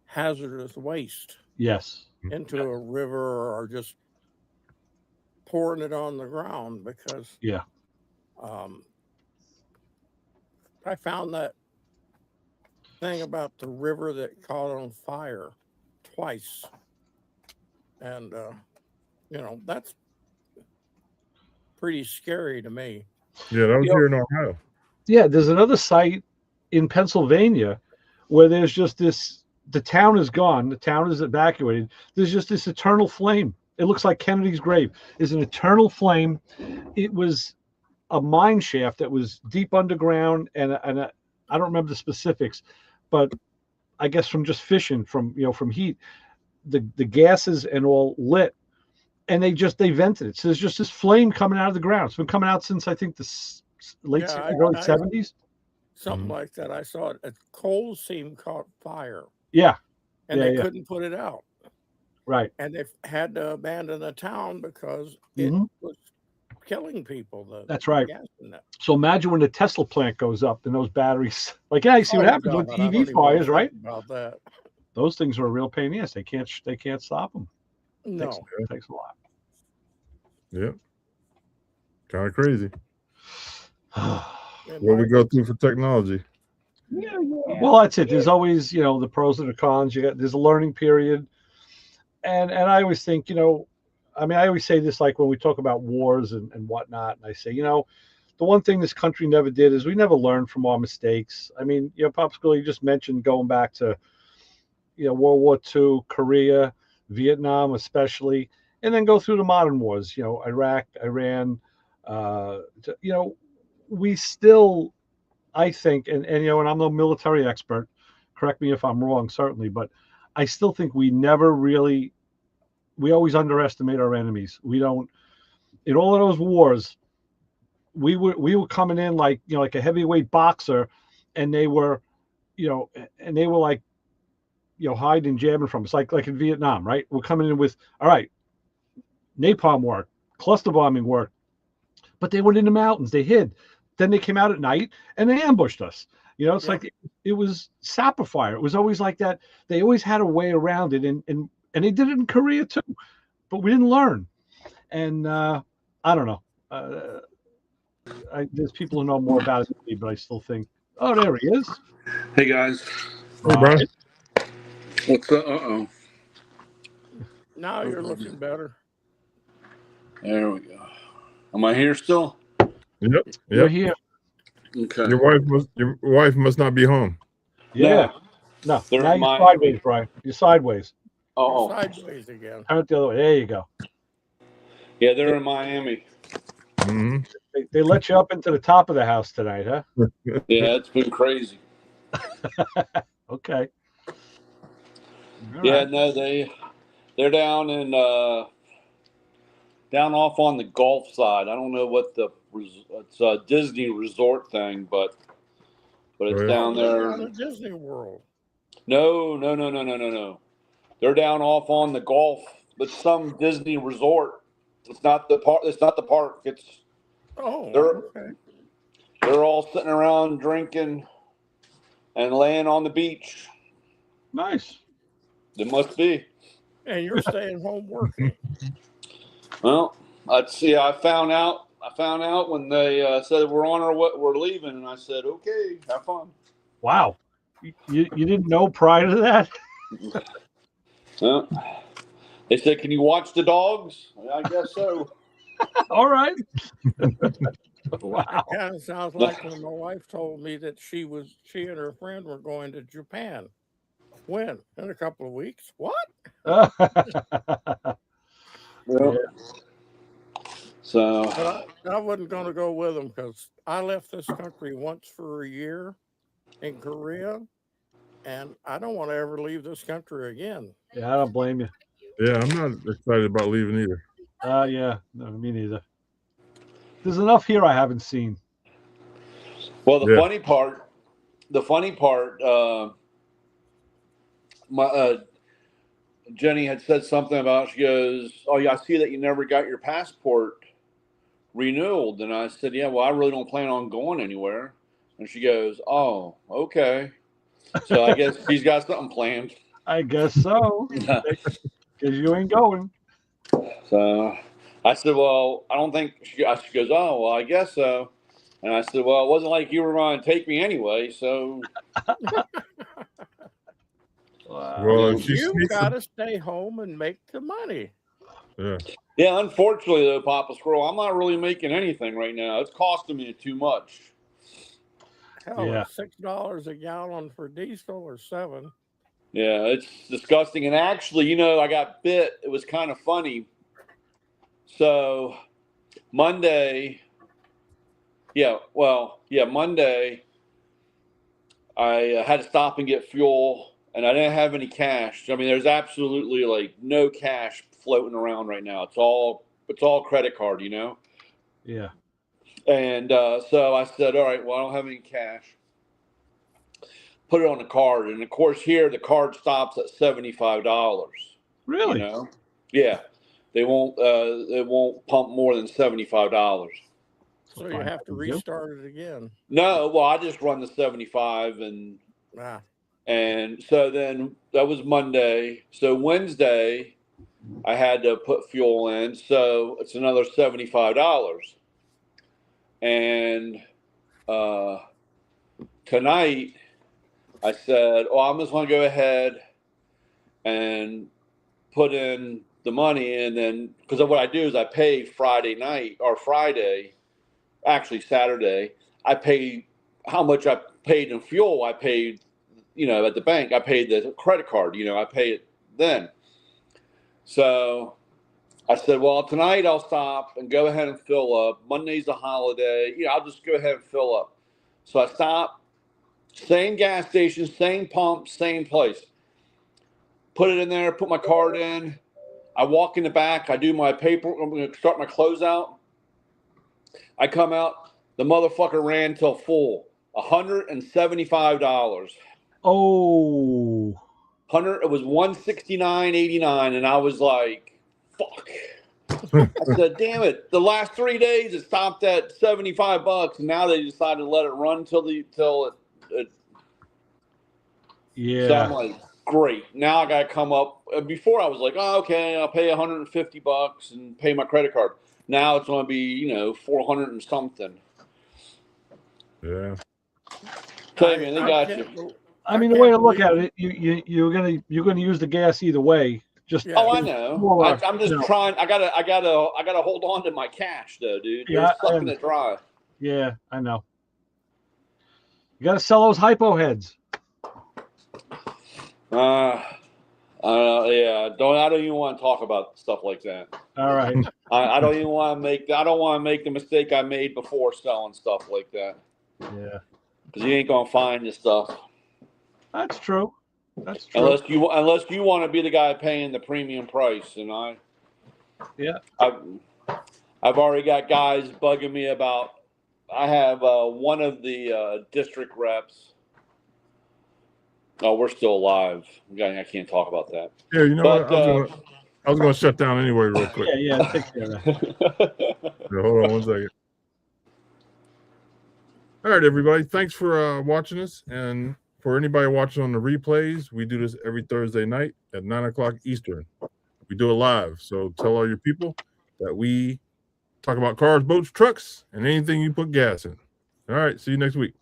hazardous waste Yes. into a river, or just pouring it on the ground, because I found that thing about the river that caught on fire twice, and that's pretty scary to me. Yeah, that was here in Ohio. Yeah, there's another site in Pennsylvania where there's just this, the town is gone, the town is evacuated, there's just this eternal flame. It looks like Kennedy's grave. Is an eternal flame. It was a mine shaft that was deep underground, and I don't remember the specifics, but I guess from just fishing, from heat, the gases and all lit, and they vented it. So there's just this flame coming out of the ground. It's been coming out since, I think, the early 70s. Something like that. I saw it. A coal seam caught fire. Yeah. And they couldn't put it out. Right. And they had to abandon the town because it was killing people. That's right. So imagine when the Tesla plant goes up and those batteries, like, you see what happens with EV fires, right? About that. Those things are a real pain in the ass. They can't stop them. No. It takes a lot. Yeah. Kind of crazy. What we go through for technology. Yeah. Well, that's it. There's always, the pros and the cons. There's a learning period. And I always think, I always say this, like when we talk about wars and whatnot, and I say, the one thing this country never did is we never learned from our mistakes. I mean, Popsicle, you just mentioned going back to, World War II, Korea, Vietnam especially, and then go through the modern wars, Iraq, Iran, we still, I think, and I'm no military expert, correct me if I'm wrong, certainly, but I still think we always underestimate our enemies. We don't, in all of those wars, we were coming in like a heavyweight boxer, and they were and they were like, hiding and jamming from us, like in Vietnam, right? We're coming in with, all right, napalm work, cluster bombing work, but they went in the mountains, they hid. Then they came out at night and they ambushed us. It's like it was sapper fire. It was always like that. They always had a way around it, and they did it in Korea too, but we didn't learn. And I don't know. There's people who know more about it than me, but I still think, oh, there he is. Hey guys, Hey, bro. what's up? Uh-oh. Now you're looking better. There we go. Am I here still? Yep. You're here. Okay. Your wife must not be home. Yeah. No. They're Now you're my- sideways, Brian. You're sideways. Oh, Sideways again. Turn it the other way. There you go. yeah, they're in Miami. Hmm. They let you up into the top of the house tonight, huh? Yeah, it's been crazy. Okay. All Yeah, right. no, they're down in down off on the Gulf side. I don't know what it's a Disney resort thing, but it's Oh, yeah. down there. On a Disney World. No. They're down off on the Gulf. It's some Disney resort. It's not the park. It's not the park. Oh, They're- okay. They're all sitting around drinking and laying on the beach. Nice. It must be. And you're staying home working. Well, I found out when they said we're leaving, and I said, okay, have fun. Wow. You didn't know prior to that? Well, they said, can you watch the dogs? I guess so. All right. Wow. Kind of sounds like when my wife told me that she and her friend were going to Japan. When? In a couple of weeks? What? Well, so But I wasn't going to go with them because I left this country once for a year in Korea, and I don't want to ever leave this country again. Yeah, I don't blame you. Yeah, I'm not excited about leaving either. Yeah, no, me neither. There's enough here I haven't seen. well, the Yeah. funny part, my Jenny had said something about. She goes, "Oh yeah, I see that you never got your passport renewed." And I said, "Yeah, well, I really don't plan on going anywhere." And she goes, "Oh, okay." So I guess she's got something planned. I guess so. Because you ain't going. So I said, "Well, I don't think." She goes, "Oh, well, I guess so." And I said, "Well, it wasn't like you were going to take me anyway, so." Wow. Well, if she You sneaks got up, to stay home and make the money. yeah. Yeah, unfortunately, though, Papa Squirrel, I'm not really making anything right now. It's costing me too much. Hell, Yeah. it's $6 a gallon for diesel or $7. Yeah, it's disgusting. And actually, I got bit. It was kind of funny. So Monday, Monday, I had to stop and get fuel, and I didn't have any cash. I mean, there's absolutely like no cash floating around right now. It's all credit card, Yeah. And so I said, all right, well, I don't have any cash. Put it on the card, and of course, here the card stops at $75. Really? Yeah, they won't pump more than $75. So you have to restart it again. No, well, I just run the 75, and Ah, so then that was Monday. So Wednesday, I had to put fuel in, so it's another $75. And tonight, I said, "Oh, I'm just going to go ahead and put in the money," and then because what I do is I pay Friday night or actually Saturday. I pay how much I paid in fuel. I paid, at the bank. I paid the credit card. I pay it then. So I said, well, tonight I'll stop and go ahead and fill up. Monday's a holiday. I'll just go ahead and fill up. So I stopped. Same gas station, same pump, same place. Put it in there, put my card in. I walk in the back. I do my paper. I'm going to start my closeout. I come out. The motherfucker ran till full. $175. Oh, 100. It was 169.89, and I was like, "Fuck." I said, "Damn it!" The last 3 days it stopped at $75, and now they decided to let it run till it. yeah. So I'm like, "Great!" Now I got to come up. Before I was like, "Oh, okay, I'll pay $150 and pay my credit card." Now it's going to be 400 and something. Yeah. Hey man, they got you. I mean, the way to look at it, you're gonna use the gas either way. Just Yeah. Oh, I know. More, I'm just trying. I gotta hold on to my cash though, dude. They're Yeah, sucking it dry. Yeah, I know. You got to sell those hypo heads. Yeah. I don't even want to talk about stuff like that. All right. I don't even want to make. I don't want to make the mistake I made before selling stuff like that. Yeah, Because you ain't gonna find this stuff that's true. That's true. unless you want to be the guy paying the premium price. And I've already got guys bugging me about. I have one of the district reps. Oh, we're still alive. I can't talk about that. Yeah, you know But what? I was going to shut down anyway, real quick. Yeah, take care of that. Yeah, hold on one second. All right, everybody. Thanks for watching us. And for anybody watching on the replays, we do this every Thursday night at 9:00 Eastern. We do it live. So tell all your people that we talk about cars, boats, trucks, and anything you put gas in. All right. See you next week.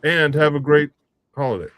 And have a great holiday.